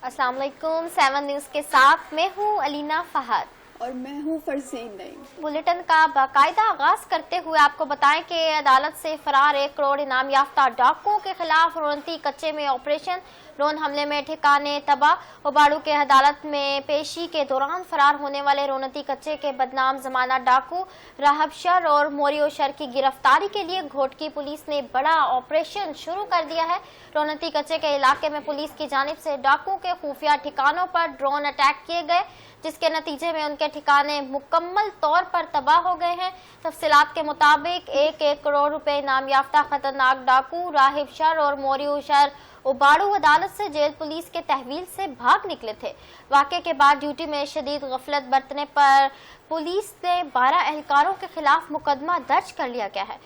अस्सलाम वालेकुम। 7 न्यूज़ के साथ मैं हूँ अलीना फहद और मैं हूँ फरजीन नईम। बुलेटिन का बाकायदा आगाज करते हुए आपको बताएं कि अदालत से फरार 1 करोड़ इनाम याफ्ता डाकुओं के खिलाफ रोनती कच्चे में ऑपरेशन। ड्रोन हमले में ठिकाने तबाह। उबाड़ू के अदालत में पेशी के दौरान फरार होने वाले रोनती कच्चे के बदनाम जमाना डाकू राहब शर और मोरियो शर की गिरफ्तारी के लिए घोटकी पुलिस ने बड़ा ऑपरेशन शुरू कर दिया है। रोनती कच्चे के इलाके में पुलिस की जानिब से डाकुओं के खुफिया ठिकानों पर ड्रोन अटैक किए गए, जिसके नतीजे में उनके ठिकाने मुकम्मल तौर पर तबाह हो गए हैं। तफसीलात के मुताबिक 1 करोड़ रुपए इनाम याफ्ता खतरनाक डाकू राहिब शर और मोरियो शर उबाड़ू अदालत से जेल पुलिस के तहवील से भाग निकले थे। वाक़े के बाद ड्यूटी में शदीद गफलत बरतने पर पुलिस ने 12 एहलकारों के खिलाफ मुकदमा दर्ज कर लिया गया है।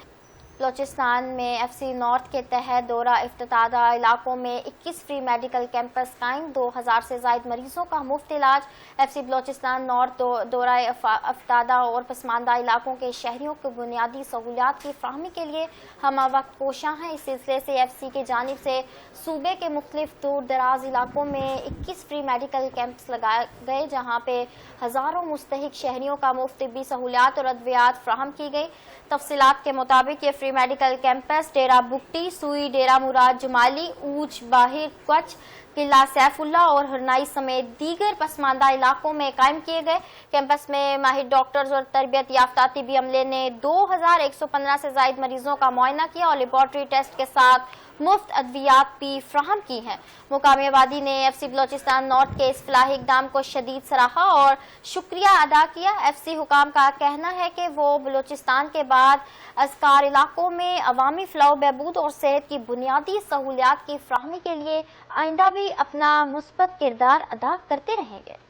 बलोचिस्तान में FC नॉर्थ के तहत दौरा इफ्तितादा इलाकों में 21 फ्री मेडिकल कैंपस कायम। 2000 से ज़ायद मरीजों का मुफ्त इलाज। FC बलोचिस्तान नॉर्थ दौरा इफ्तितादा और पसमानदा इलाकों के शहरियों को बुनियादी सहूलियात की फराहमी के लिए हम वक्त कोशां हैं। इस सिलसिले से FC की जानिब से सूबे के मुख्तलिफ दूर दराज इलाकों में 21 फ्री मेडिकल कैंप्स लगाए गए, जहाँ पे हज़ारों मुस्तहिक शहरियों का मुफ्त तिब्बी सहूलियात और अद्वियात फराहम की गई। तफसीलात के मुताबिक ये फ्री मेडिकल कैंपस डेरा बुगटी, सुई, डेरा मुराद जुमाली, ऊंच, बाहिर, कच्छ, किला सैफुल्ला और हरनाई समेत दीगर पसमानदा इलाकों में कायम किए गए। कैंपस में माहिर डॉक्टर्स और तरबियत याफ्ता तिबी अमले ने 2115 से ज़ायद मरीजों का मुआयना किया और लेबॉर्ट्री टेस्ट के साथ मुफ्त अद्वियात भी फ्राहम की हैं। मुकामी आबादी ने FC बलोचिस्तान नॉर्थ के इस फलाही इक़दाम को शदीद सराहा और शुक्रिया अदा किया। FC हुकाम का कहना है कि वो बलोचिस्तान के बाद अस्कार इलाकों में अवामी फलाह बहबूद और सेहत की बुनियादी सहूलियात की फराहमी के लिए आइंदा भी अपना मुस्बत किरदार अदा करते रहेंगे।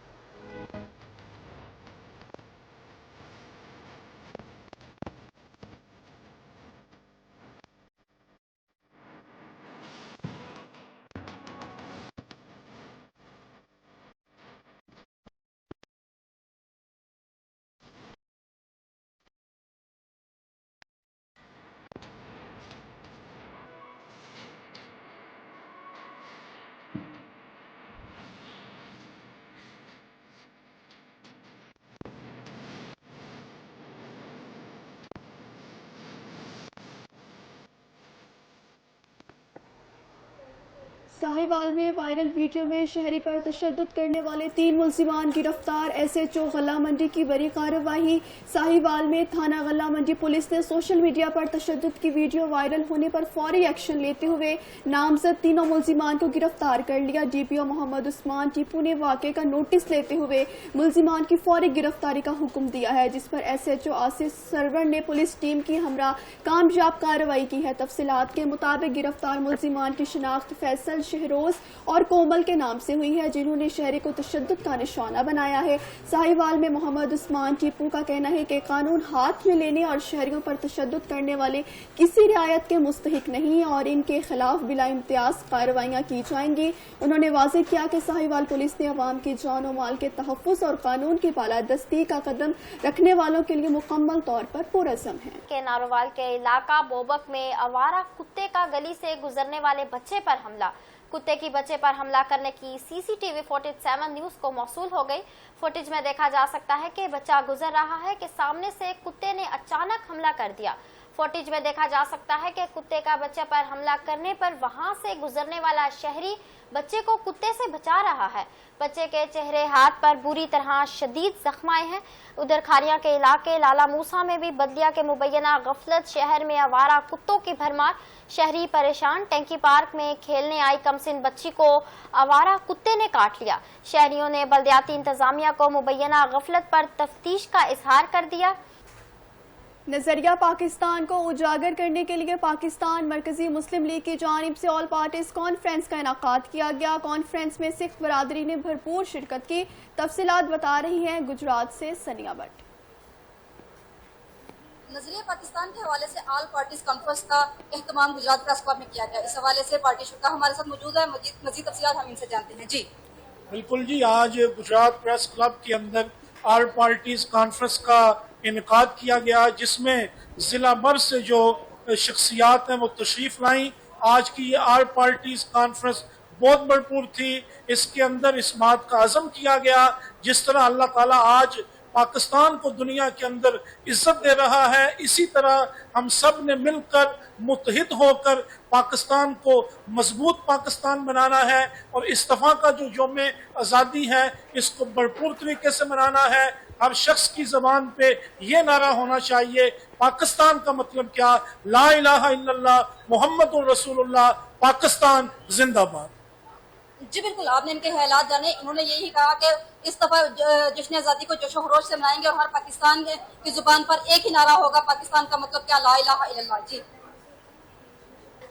साहिवाल में वायरल वीडियो में शहरी पर तशद्दुद करने वाले 3 मुल्जिमान गिरफ्तार। SHO गल्ला मंडी की बड़ी कार्रवाई। साहिवाल में थाना गल्ला मंडी पुलिस ने सोशल मीडिया पर तशद्दुद की वीडियो वायरल होने पर फौरी एक्शन लेते हुए नामजद तीनों मुल्जिमान को गिरफ्तार कर लिया। DPO मोहम्मद उस्मान टीपू ने वाक़े का नोटिस लेते हुए मुल्जिमान की फौरी गिरफ्तारी का हुक्म दिया है, जिस पर SHO आसिफ सरवर ने पुलिस टीम की हमरा कामयाब कार्रवाई की है। तफसीलात के मुताबिक गिरफ्तार मुल्जिमान की शिनाख्त फैसल, शहरोज और कोमल के नाम से हुई है, जिन्होंने शहरी को तशद्दुद का निशाना बनाया है। साहिवाल में मोहम्मद उस्मान टीपू का कहना है कि कानून हाथ में लेने और शहरियों पर तशद्दुद करने वाले किसी रियायत के मुस्तहिक नहीं और इनके खिलाफ बिला इम्तियाज कार्रवाइयाँ की जाएंगी। उन्होंने वाज़ेह किया कि साहिवाल पुलिस ने अवाम की जान और माल के तहफ़्फ़ुज़ और कानून की बालादस्ती का कदम रखने वालों के लिए मुकम्मल तौर पर पुरअज़्म है। के नारोवाल के इलाका बोबक में आवारा कुत्ते का गली से गुजरने वाले बच्चे पर हमला। कुत्ते की बच्चे पर हमला करने की CCTV फुटेज 7 न्यूज़ को मौसूल हो गई। फुटेज में देखा जा सकता है कि बच्चा गुजर रहा है कि सामने से कुत्ते ने अचानक हमला कर दिया। फुटेज में देखा जा सकता है कि कुत्ते का बच्चे पर हमला करने पर वहां से गुजरने वाला शहरी बच्चे को कुत्ते से बचा रहा है। बच्चे के चेहरे, हाथ पर बुरी तरह शदीद जख्म आए हैं। उधर खारिया के इलाके लाला मूसा में भी बदलिया के मुबैना गफलत, शहर में आवारा कुत्तों की भरमार, शहरी परेशान। टैंकी पार्क में खेलने आई कमसिन बच्ची को आवारा कुत्ते ने काट लिया। शहरियों ने बल्दियाती इंतजामिया को मुबैना गफलत पर तफ्तीश का इजहार कर दिया। नजरिया पाकिस्तान को उजागर करने के लिए पाकिस्तान मरकजी मुस्लिम लीग की जानिब से ऑल पार्टीज कॉन्फ्रेंस का इनाकाद किया गया। कॉन्फ्रेंस में सिख बरादरी ने भरपूर शिरकत की। तफसीलात बता रही हैं गुजरात से सनिया भट्ट। नजरिया पाकिस्तान के हवाले से ऑल पार्टीज कॉन्फ्रेंस का एहतमाम गुजरात प्रेस क्लब में किया गया। इस हवाले से पार्टी शुरा हमारे साथ मौजूद है। मजीद तफसीलात हम इनसे जानते हैं। जी बिल्कुल जी, आज गुजरात प्रेस क्लब के अंदर ऑल पार्टीज कॉन्फ्रेंस का इनकाद किया गया, जिसमें जिला भर से जो शख्सियात हैं वो तशरीफ लाई। आज की ये ऑल पार्टीज कॉन्फ्रेंस बहुत भरपूर थी। इसके अंदर इस बात का अज़म किया गया, जिस तरह अल्लाह ताला आज पाकिस्तान को दुनिया के अंदर इज्जत दे रहा है, इसी तरह हम सब ने मिलकर मुत्तहिद होकर पाकिस्तान को मजबूत पाकिस्तान बनाना है और इस दफ़ा का जो यौम आज़ादी है इसको भरपूर तरीके से मनाना है। हर शख्स की ज़बान पे ये नारा होना चाहिए, पाकिस्तान का मतलब क्या, ला इलाहा इल्लल्लाह मुहम्मदुर रसूलुल्लाह, पाकिस्तान जिंदाबाद। जी बिल्कुल, आपने इनके ख्यालात जाने। इन्होंने यही कहा कि इस दफा जश्न आज़ादी को जोशो खरोश से मनाएंगे और हर पाकिस्तान की जुबान पर एक ही नारा होगा, पाकिस्तान का मतलब क्या, ला इलाहा इल्लल्लाह। जी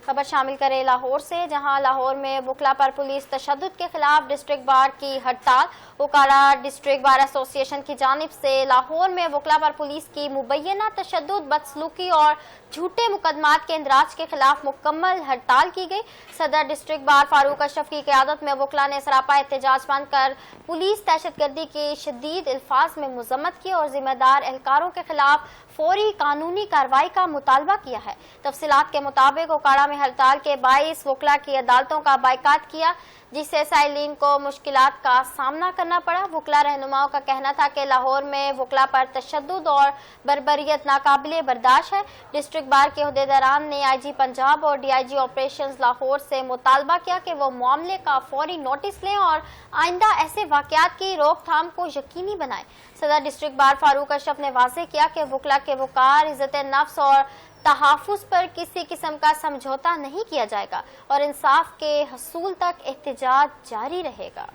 खबर शामिल करें लाहौर से, जहां लाहौर में वकला पर पुलिस तशद्दुद के खिलाफ डिस्ट्रिक्ट बार की हड़ताल। उकाड़ा डिस्ट्रिक्ट बार एसोसिएशन की जानिब से लाहौर में वकला पर पुलिस की मुबैना तशद्दुद, बदसलूकी और झूठे मुकदमात के इंदराज के खिलाफ मुकम्मल हड़ताल की गई। सदर डिस्ट्रिक्ट बार फारूक अशरफ की क़यादत में वकला ने सरापा एहतजाज बंद कर पुलिस दहशतगर्दी की शदीद अल्फाज में मजम्मत की और जिम्मेदार एहलकारों के खिलाफ फौरी कानूनी कार्रवाई का मुतालबा किया है। तफसीलात के मुताबिक उकाड़ा में हड़ताल के 22 वकला की अदालतों का बायकाट किया, जिससे साइलिन को मुश्किलात का सामना करना पड़ा। वकला रहनुमाओं का कहना था कि लाहौर में वकला पर तशद्दुद और बर्बरियत नाकाबिले बर्दाश्त है। डिस्ट्रिक्ट बार के अहदेदारान ने IG पंजाब और DIG ऑपरेशंस लाहौर से मुतालबा किया कि वो मामले का फौरी नोटिस लें और आइंदा ऐसे वाक़यात की रोकथाम को यकीनी बनाएं। सदर डिस्ट्रिक्ट बार फारूक अशरफ ने वाज़ेह किया कि वकला के वक़ार, इज़्ज़त नफ्स और तहाफ़ुज़ पर किसी किस्म का समझौता नहीं किया जाएगा और इंसाफ के हसूल तक एहतजाज जारी रहेगा।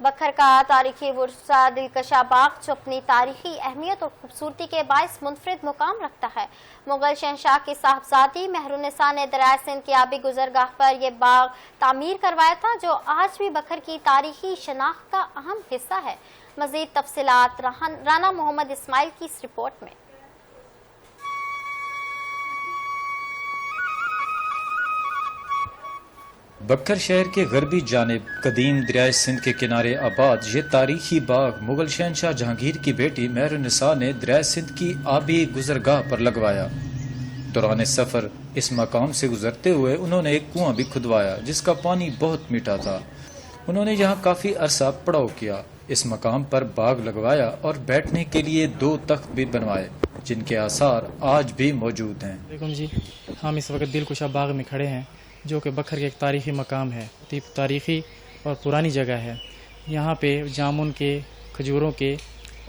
बखर का तारीखी वर्सा दिलकशा बाग, जो अपनी तारीखी अहमियत और खूबसूरती के बायस मुनफरिद मुकाम रखता है। मुगल शहंशाह की साहबजादी मेहरुन्निसा ने दरियाए सिंध की आबी गुजरगाह पर यह बाग तामीर करवाया था, जो आज भी बखर की तारीखी शनाख्त का अहम हिस्सा है। मजीद तफसीलात राना मोहम्मद इस्माइल की इस रिपोर्ट में। बक्खर शहर के गरबी जानिब कदीम दरियाए सिंध के किनारे आबाद ये तारीखी बाग मुगल शहंशाह जहांगीर की बेटी मेहरुन्निसा ने दरियाए सिंध की आबी गुजरगाह पर लगवाया। दौरान सफ़र इस मकाम से गुजरते हुए उन्होंने एक कुआं भी खुदवाया, जिसका पानी बहुत मीठा था। उन्होंने यहाँ काफ़ी अरसा पड़ाव किया। इस मकाम पर बाग लगवाया और बैठने के लिए 2 तख्त भी बनवाए, जिनके आसार आज भी मौजूद हैं। जी, हम इस वक्त दिलकुशा बाग में खड़े हैं, जो कि बखर के एक तारीखी मकाम है। तारीखी और पुरानी जगह है। यहाँ पे जामुन के, खजूरों के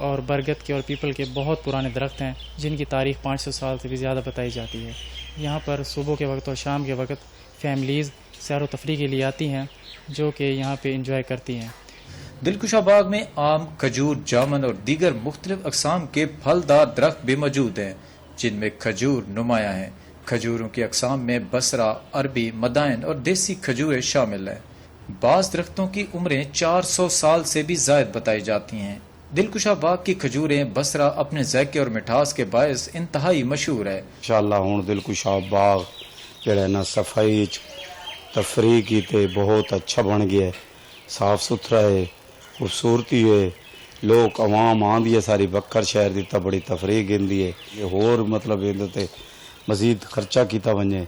और बरगद के और पीपल के बहुत पुराने दरख्त हैं, जिनकी तारीख 500 साल से भी ज़्यादा बताई जाती है। यहाँ पर सुबह के वक्त और शाम के वक्त फैमिलीज़ सैर व तफरीह के लिए आती हैं, जो कि यहाँ पे इंजॉय करती हैं। दिलकुशा बाग में आम, खजूर, जामुन और दीगर मुख्तलिफ अक़साम के फलदार दरख्त भी मौजूद हैं, जिनमें खजूर नुमायाँ हैं। खजूरों की अक़साम में बसरा, अरबी, मदाइन और देसी खजूरें शामिल हैं। बाज़ दरख्तों की उम्रें 400 साल से भी ज़ायद बताई जाती हैं। दिलकुशा बाग की खजूरें बसरा अपने ज़ायके और मिठास के बायस इंतहाई मशहूर है। इंशाअल्लाह हुण दिलकुशा बाग जिहड़ा ना सफाई तफरीह की ते बहुत अच्छा बन गया है, साफ सुथरा है, खूबसूरती है। लोग आवाम आंदी है सारी बक्कर शहर की बड़ी तफरीह गिंदी है। ये होर मतलब इहदे मजीद खर्चा किया वने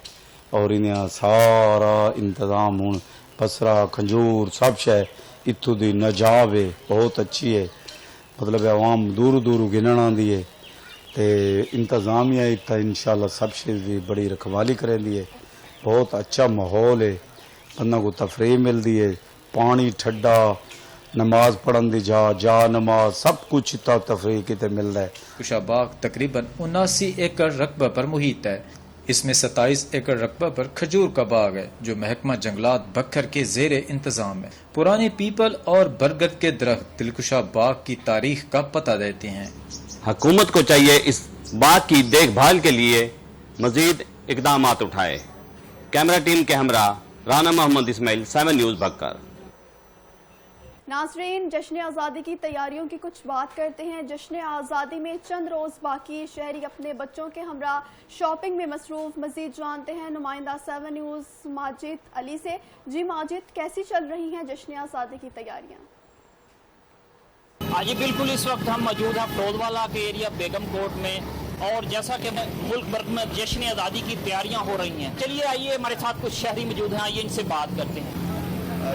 और इन्हें सारा इंतजाम हुण बसरा, खजूर सब शह इत्थों की नजाब है, बहुत अच्छी है। मतलब आवाम दूर दूर गिनण आंदी है ते इंतजामिया इतना इंशाअल्लाह सब चीज़ की बड़ी रखवाली करेंदी है। बहुत अच्छा माहौल है, बंदा को तफरीह मिलती है, पानी ठंडा, नमाज पढ़न दी जा नमाज सब कुछ इतना तफरीह किते मिलता है। दिलकुशा बाग तकरीबन 79 एकड़ रकबा पर मुहित है। इसमें 27 एकड़ रकबा पर खजूर का बाग है, जो महकमा जंगलात बखर के ज़ेरे इंतजाम है। पुराने पीपल और बरगद के दरख्त दिलकुशा बाग की तारीख का पता देते हैं। हुकूमत को चाहिए इस बाग की देखभाल के लिए मजीद इकदामात उठाए। कैमरा टीम के हमरा राना मोहम्मद इस्माइल, 7 न्यूज़ बक्कर। नाज़रीन, जश्न आज़ादी की तैयारियों की कुछ बात करते हैं। जश्न आज़ादी में चंद रोज़ बाकी, शहरी अपने बच्चों के हमरा शॉपिंग में मसरूफ़। मज़ीद जानते हैं नुमाइंदा 7 न्यूज़ माजिद अली से। जी माजिद, कैसी चल रही हैं जश्न आज़ादी की तैयारियाँ? जी बिल्कुल, इस वक्त हम मौजूद हैं फरोजवाला के एरिया बेगम कोट में اور جیسا کہ ملک بھر میں جشن آزادی کی تیاریاں ہو رہی ہیں، چلیے آئیے ہمارے ساتھ کچھ شہری موجود ہیں، آئیے ان سے بات کرتے ہیں۔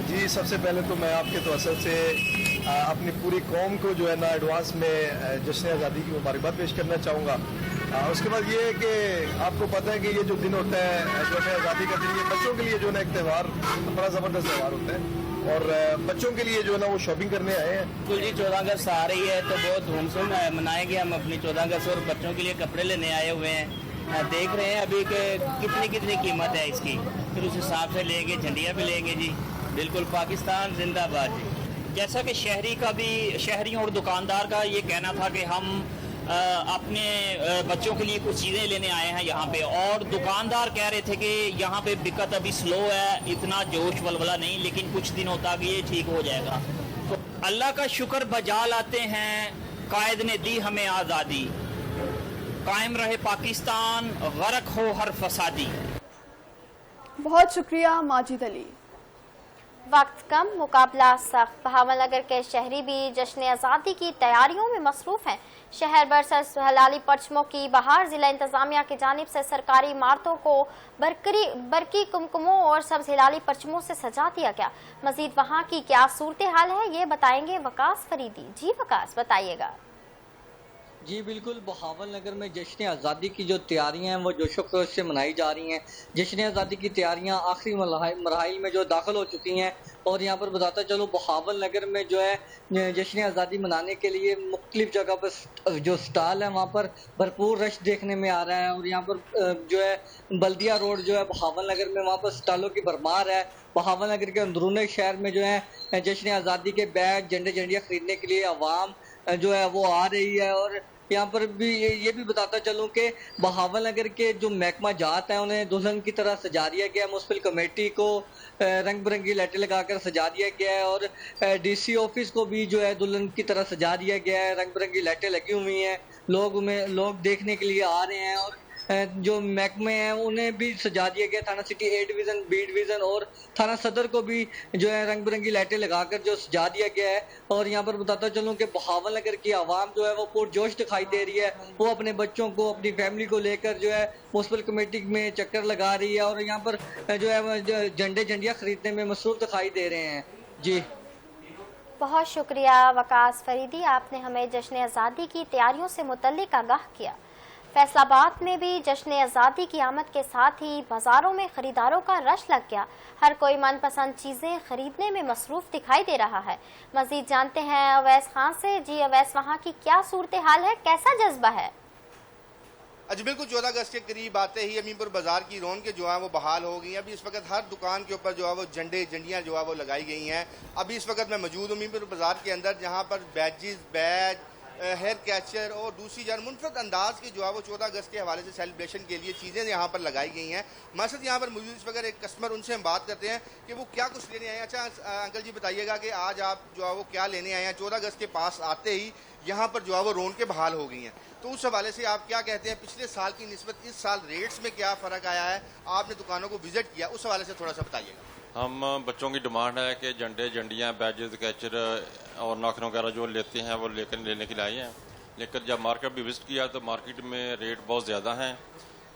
جی سب سے پہلے تو میں آپ کے توسط سے اپنی پوری قوم کو جو ہے نا ایڈوانس میں جشن آزادی کی مبارکباد پیش کرنا چاہوں گا۔ اس کے بعد یہ ہے کہ آپ کو پتہ ہے کہ یہ جو دن ہوتا ہے جشن آزادی کا دن، یہ بچوں کے لیے جو ہے نا ایک تہوار، بڑا زبردست تہوار ہوتا ہے، اور بچوں کے لیے جو ہے نا وہ شاپنگ کرنے آئے ہیں۔ بالکل جی، 14 اگست آ رہی ہے تو بہت دھوم سے منائیں گے ہم اپنی 14 اگست، اور بچوں کے لیے کپڑے لینے آئے ہوئے ہیں۔ دیکھ رہے ہیں ابھی کہ کتنی قیمت ہے اس کی، پھر اس حساب سے لیں گے، جھنڈیاں بھی لیں گے جی۔ بالکل، پاکستان زندہ باد جی۔ جیسا کہ شہریوں اور دکاندار کا یہ کہنا تھا کہ ہم اپنے بچوں کے لیے کچھ چیزیں لینے آئے ہیں یہاں پہ، اور دکاندار کہہ رہے تھے کہ یہاں پہ بکت ابھی سلو ہے، اتنا جوش ولولہ نہیں، لیکن کچھ دنوں تک یہ ٹھیک ہو جائے گا۔ تو اللہ کا شکر بجا لاتے ہیں، قائد نے دی ہمیں آزادی، قائم رہے پاکستان، غرق ہو ہر فسادی۔ بہت شکریہ ماجد علی۔ وقت کم، مقابلہ سخت، بہاول نگر کے شہری بھی جشن آزادی کی تیاریوں میں مصروف ہیں۔ شہر برسر ہلالی پرچموں کی بہار، ضلع انتظامیہ کی جانب سے سرکاری عمارتوں کو برقی کمکموں اور سبز ہلالی پرچموں سے سجا دیا گیا۔ مزید وہاں کی کیا صورتحال ہے یہ بتائیں گے وقاص فریدی۔ جی وقاص، بتائیے گا۔ جی بالکل، بہاول نگر میں جشن آزادی کی جو تیاریاں ہیں وہ جوش و خروش سے منائی جا رہی ہیں۔ جشن آزادی کی تیاریاں آخری مراحل میں جو داخل ہو چکی ہیں، اور یہاں پر بتاتا چلو بہاول نگر میں جو ہے جشن آزادی منانے کے لیے مختلف جگہ پر جو سٹال ہے وہاں پر بھرپور رش دیکھنے میں آ رہا ہے، اور یہاں پر جو ہے بلدیہ روڈ جو ہے بہاول نگر میں، وہاں پر سٹالوں کی بھرمار ہے۔ بہاول نگر کے اندرون شہر میں جو ہے جشن آزادی کے بیگ، جھنڈیاں خریدنے کے لیے عوام جو ہے وہ آ رہی ہے۔ اور یہاں پر بھی یہ بھی بتاتا چلوں کہ بہاول نگر کے جو محکمہ جات ہیں انہیں دلہن کی طرح سجا دیا گیا ہے، میونسپل کمیٹی کو رنگ برنگی لائٹیں لگا کر سجا دیا گیا ہے، اور ڈی سی آفس کو بھی جو ہے دلہن کی طرح سجا دیا گیا ہے، رنگ برنگی لائٹیں لگی ہوئی ہیں، لوگ دیکھنے کے لیے آ رہے ہیں۔ اور جو محکمے ہیں انہیں بھی سجا دیا گیا، تھانہ city A division, B division اور تھانہ صدر کو بھی جو ہے رنگ برنگی لائٹیں لگا کر جو سجا دیا گیا ہے۔ اور یہاں پر بتاتا چلوں کہ بہاول نگر کی عوام جو ہے وہ پرجوش دکھائی دے رہی ہے، وہ اپنے بچوں کو، اپنی فیملی کو لے کر جو ہے میونسپل کمیٹی میں چکر لگا رہی ہے، اور یہاں پر جو ہے جھنڈیاں خریدنے میں مصروف دکھائی دے رہے ہیں۔ جی بہت شکریہ وقاص فریدی، آپ نے ہمیں جشن آزادی کی تیاریوں سے متعلق آگاہ کیا۔ فیصل آباد میں بھی جشن آزادی کی آمد کے ساتھ ہی بازاروں میں خریداروں کا رش لگ گیا، ہر کوئی من پسند چیزیں خریدنے میں مصروف دکھائی دے رہا ہے۔ مزید جانتے ہیں اویس خان سے۔ جی اویس، وہاں کی کیا صورتحال ہے، کیسا جذبہ ہے؟ جی بالکل، 14 اگست کے قریب آتے ہی امین پور بازار کی رونقیں جو ہیں وہ بحال ہو گئی ہیں۔ ابھی اس وقت ہر دکان کے اوپر جو ہے وہ جھنڈیاں جو ہے وہ لگائی گئی ہیں۔ ابھی اس وقت میں موجود ہوں امین پور بازار کے اندر، جہاں پر بیج، ہیئر کیچر اور دوسری منفرد انداز کی جو ہے وہ 14 اگست کے حوالے سے سیلیبریشن کے لیے چیزیں یہاں پر لگائی گئی ہیں۔ ہمارے ساتھ یہاں پر موجود اس وقت ایک کسٹمر، ان سے ہم بات کرتے ہیں کہ وہ کیا کچھ لینے آئے ہیں۔ اچھا انکل جی بتائیے گا کہ آج آپ جو ہے وہ کیا لینے آئے ہیں؟ 14 اگست کے پاس آتے ہی یہاں پر جو ہے وہ رونقیں بحال ہو گئی ہیں، تو اس حوالے سے آپ کیا کہتے ہیں؟ پچھلے سال کی نسبت اس سال ریٹس میں کیا فرق آیا ہے؟ آپ نے دکانوں کو وزٹ کیا، اس حوالے سے تھوڑا سا بتائیے گا۔ ہم بچوں کی ڈیمانڈ ہے کہ جھنڈیاں، بیجز، کیچر اور ناخن وغیرہ جو لیتے ہیں وہ لینے کے لیے آئے ہیں، لیکن جب مارکیٹ بھی وزٹ کیا تو مارکیٹ میں ریٹ بہت زیادہ ہیں،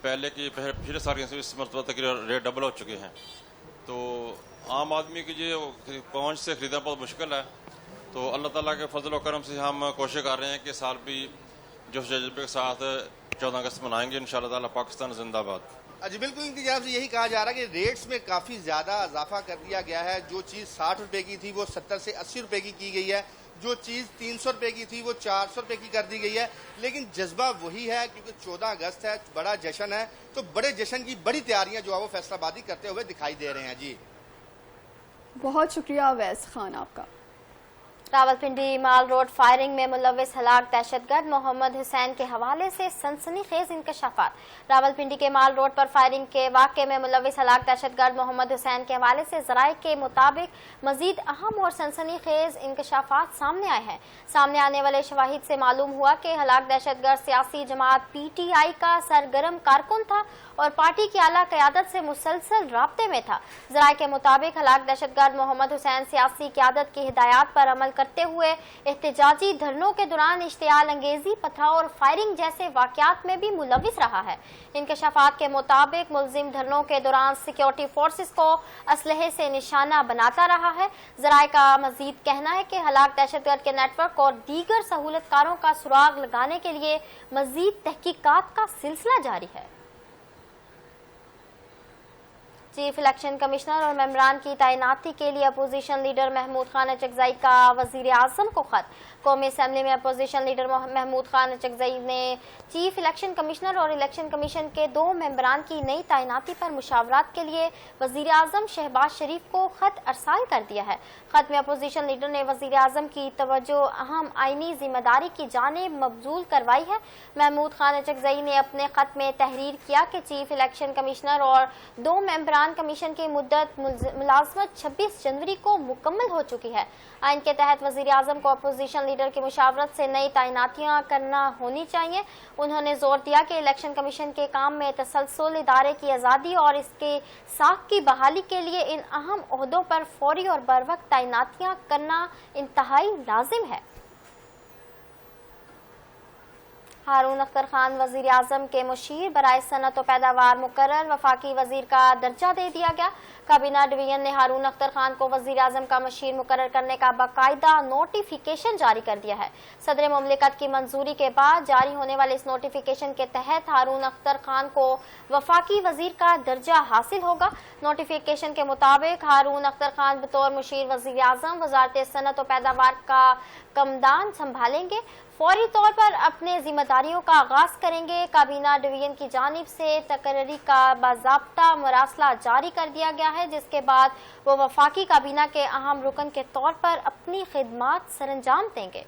پچھلے سال کے اس مرتبہ تک ریٹ ڈبل ہو چکے ہیں، تو عام آدمی کی جو پہنچ سے خریدنا بہت مشکل ہے۔ تو اللہ تعالیٰ کے فضل و کرم سے ہم کوشش کر رہے ہیں کہ سال بھی جوش جذبے کے ساتھ 14 اگست منائیں گے انشاءاللہ تعالیٰ۔ پاکستان زندہ باد۔ جی بالکل، ان کی جانب سے یہی کہا جا رہا ہے کہ ریٹس میں کافی زیادہ اضافہ کر دیا گیا ہے۔ جو چیز 60 روپے کی تھی وہ 70 سے 80 روپے کی گئی ہے، جو چیز 300 روپے کی تھی وہ 400 روپے کی کر دی گئی ہے، لیکن جذبہ وہی ہے کیونکہ 14 اگست ہے، بڑا جشن ہے، تو بڑے جشن کی بڑی تیاریاں جو ہے وہ فیصل آبادی کرتے ہوئے دکھائی دے رہے ہیں۔ جی بہت شکریہ اویس خان آپ کا۔ راولپنڈی مال روڈ فائرنگ میں ملوث ہلاک دہشت گرد محمد حسین کے حوالے سے سنسنی خیز انکشافات۔ راولپنڈی کے مال روڈ پر فائرنگ کے واقعے میں ملوث ہلاک دہشت گرد محمد حسین کے حوالے سے ذرائع کے مطابق مزید اہم اور سنسنی خیز انکشافات سامنے آئے ہیں۔ سامنے آنے والے شواہد سے معلوم ہوا کہ ہلاک دہشت گرد سیاسی جماعت پی ٹی آئی کا سرگرم کارکن تھا اور پارٹی کی اعلیٰ قیادت سے مسلسل رابطے میں تھا۔ ذرائع کے مطابق ہلاک دہشت گرد محمد حسین سیاسی قیادت کی ہدایات پر عمل करते हुए एहतजाजी धरनों के दौरान इश्तियाल अंगेजी, पथराव और फायरिंग जैसे वाकयात में भी मुलविस रहा है। इंकशाफात के मुताबिक मुलजिम धरनों के दौरान सिक्योरिटी फोर्सेस को असलहे से निशाना बनाता रहा है। जराए का मजीद कहना है कि हलाक दहशतगर्द के नेटवर्क और दीगर सहूलतकारों का सुराग लगाने के लिए मजीद तहकीकात का सिलसिला जारी है। चीफ इलेक्शन कमिश्नर और मेंबरान की तैनाती के लिए अपोजिशन लीडर महमूद खान अचकजई का वजीर आजम को खत। कौमी असम्बली में अपोजिशन लीडर महमूद खान अचकजई ने चीफ इलेक्शन कमिश्नर और इलेक्शन कमीशन के 2 मेंबरान की नई तैनाती पर मुशावरात के लिए वजीर आजम शहबाज शरीफ को खत अरसाल कर दिया है। खत में अपोजिशन लीडर ने वजीर आजम की तवज्जो अहम आईनी जिम्मेदारी की जानिब मबजूल करवाई है। महमूद खान अचकजई ने अपने खत में तहरीर किया कि चीफ इलेक्शन कमिश्नर और 2 मेंबरान कमीशन की मुद्दत मुलाजमत 26 जनवरी को मुकम्मल हो चुकी है। आइन के तहत वजीर आजम को अपोजिशन लीडर की मुशावरत से नई तैनातियां करना होनी चाहिए। उन्होंने जोर दिया कि इलेक्शन कमीशन के काम में तसलसल, इदारे की आज़ादी और इसके साख की बहाली के लिए इन अहम ओहदों पर फौरी और बरवक्त तैनातियां करना इंतहाई लाजिम है। हारून अख्तर खान वजीर आजम के मुशीर बराए सनत और पैदावार मुकर्रर, वफाकी वजीर का दर्जा दे दिया गया। काबीना डिवीजन ने हारून अख्तर खान को वजीर आजम का मुशीर मुकर्रर करने का बाकायदा नोटिफिकेशन जारी कर दिया है। सदर मुमलिकत की मंजूरी के बाद जारी होने वाले इस नोटिफिकेशन के तहत हारून अख्तर खान को वफाकी वजीर का दर्जा हासिल होगा। नोटिफिकेशन के मुताबिक हारून अख्तर खान बतौर मुशीर वजीर आजम वजारत सनत और पैदावार का कमदान संभालेंगे, फौरी तौर पर अपने जिम्मेदारियों का आगाज करेंगे। काबीना डिवीजन की जानिब से तकर्री का बाज़ाब्ता मरासला जारी कर दिया गया है, जिसके बाद वो वफाकी काबीना के अहम रुकन के तौर पर अपनी खिदमात सरंजाम देंगे।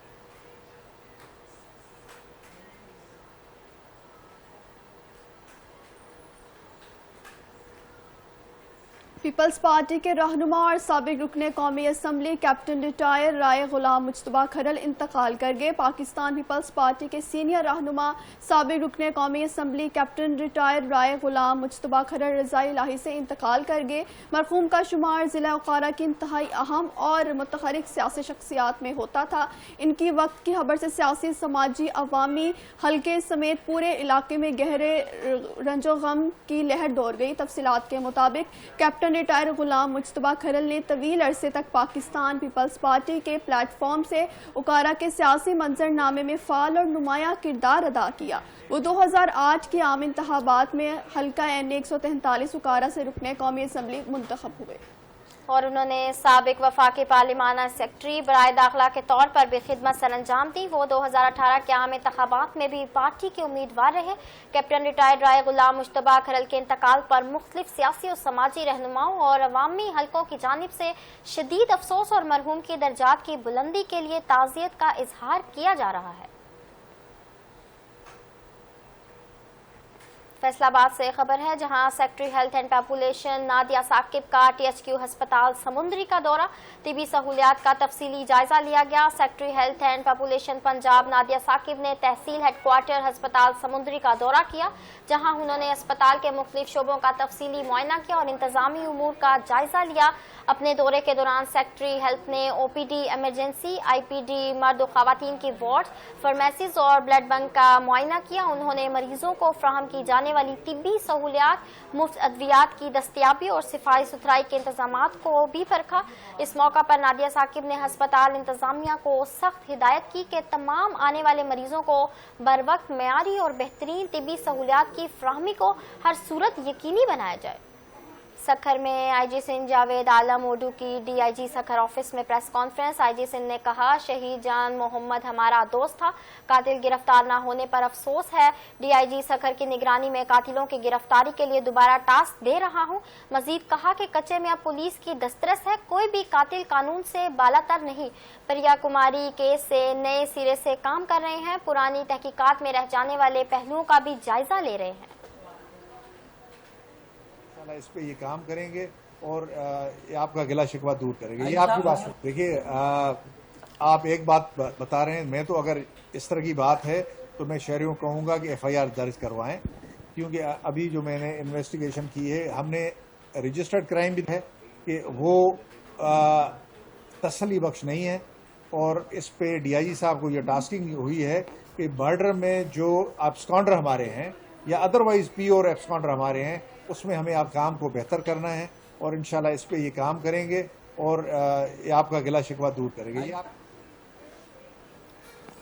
पीपल्स पार्टी के रहनुमा और साबिक रुकने कौमी असम्बली कैप्टन रिटायर राय गुलाम मुज्तबा खरल इंतकाल कर गए। पाकिस्तान पीपल्स पार्टी के सीनियर रहनुमा साबिक रुकने कौमी असम्बली कैप्टन रिटायर राय गुलाम मुज्तबा खरल रज़ाई इलाही से इंतकाल कर गए। मरहूम का शुमार ज़िला उकारा की इंतहाई अहम और मुतहरिक सियासी शख्सियात में होता था। इनकी वक्त की खबर से सियासी, समाजी, अवामी हल्के समेत पूरे इलाके में गहरे रंजो गम की लहर दौड़ गई। तफसीलात के मुताबिक कैप्टन रिटायर गुलाम मुज्तबा खरल ने तवील अरसे तक पाकिस्तान पीपल्स पार्टी के प्लेटफॉर्म से उकारा के सियासी मंजरनामे में फाल और नुमाया किरदार अदा किया। वो 2008 के आम इंतखाबात में हल्का N 143 उकारा से रुकने कौमी असम्बली मुंतखब हुए और उन्होंने साबिक वफाकी पार्लिमाना सेक्रेटरी बराए दाखिला के तौर पर भी खिदमत सरअंजाम दी। वो 2018 के आम इंतखाबात में भी पार्टी के उम्मीदवार रहे। कैप्टन रिटायर्ड राय गुलाम मुज्तबा खरल के इंतकाल पर मुख्तलिफ सियासी और समाजी रहनुमाओं और अवामी हलकों की जानिब से शदीद अफसोस और मरहूम की दर्जात की बुलंदी के लिए ताज़ियत का इजहार किया जा रहा है। फैसलाबाद से खबर है, जहां secretary health and population Nadia Saqib का THQ अस्पताल समुंदरी का दौरा, तिबी सहूलियात का तफसीली जायजा लिया गया। Secretary health and population Punjab Nadia Saqib ने तहसील हेडक्वार्टर अस्पताल समुंदरी का दौरा किया, जहां उन्होंने अस्पताल के मुख्तलिफ शोबों का तफसीली मुआयना किया और इंतजामी उमूर का जायजा लिया। अपने दौरे के दौरान सेक्रेटरी हेल्थ ने OPD, इमरजेंसी, IPD, मर्द और खवातीन की वार्ड, फार्मेसीज और ब्लड बैंक का मुआयना किया। उन्होंने मरीजों को फ्राहम की जाने वाली तिब्बी सहूलियात, मुफ्त अद्वियात की दस्तियाबी और सफाई सुथराई के इंतजामात को भी परखा। इस मौका पर नादिया साकिब ने अस्पताल इंतजामिया को सख्त हिदायत की कि तमाम आने वाले मरीजों को बरवक्त मेयारी और बेहतरीन तिब्बी सहूलियात की फ्राहमी को हर सूरत यकीनी बनाया जाए। सखर में IG सिंध जावेद आलम ओडू की DIG सखर ऑफिस में प्रेस कॉन्फ्रेंस। IG सिंध ने कहा, शहीद जान मोहम्मद हमारा दोस्त था, कातिल गिरफ्तार न होने पर अफसोस है। DIG सखर की निगरानी में कातिलों की गिरफ्तारी के लिए दोबारा टास्क दे रहा हूं। मजीद कहा कि कच्चे में अब पुलिस की दस्तरस है, कोई भी कातिल कानून से बालातर नहीं। प्रिया कुमारी केस से नए सिरे से काम कर रहे हैं, पुरानी तहकीकात में रह जाने वाले पहलुओं का भी जायजा ले रहे हैं। इस पे ये काम करेंगे और ये आपका गिला शिकवा दूर करेंगे। ये आपकी बात देखिए, आप एक बात बता रहे हैं, मैं तो अगर इस तरह की बात है तो मैं शहरियों को कहूँगा कि FIR दर्ज करवाएं, क्योंकि अभी जो मैंने इन्वेस्टिगेशन की है, हमने रजिस्टर्ड क्राइम भी है कि वो तसल्ली बख्श नहीं है اور اس پہ ڈی آئی جی صاحب کو یہ ٹاسکنگ ہوئی ہے کہ بارڈر میں جو ایبسکانڈر ہمارے ہیں یا ادروائز پی اور ایبسکانڈر ہمارے ہیں اس میں ہمیں آپ کام کو بہتر کرنا ہے اور انشاءاللہ اس پہ یہ کام کریں گے اور آپ کا گلا شکوہ دور کریں گے.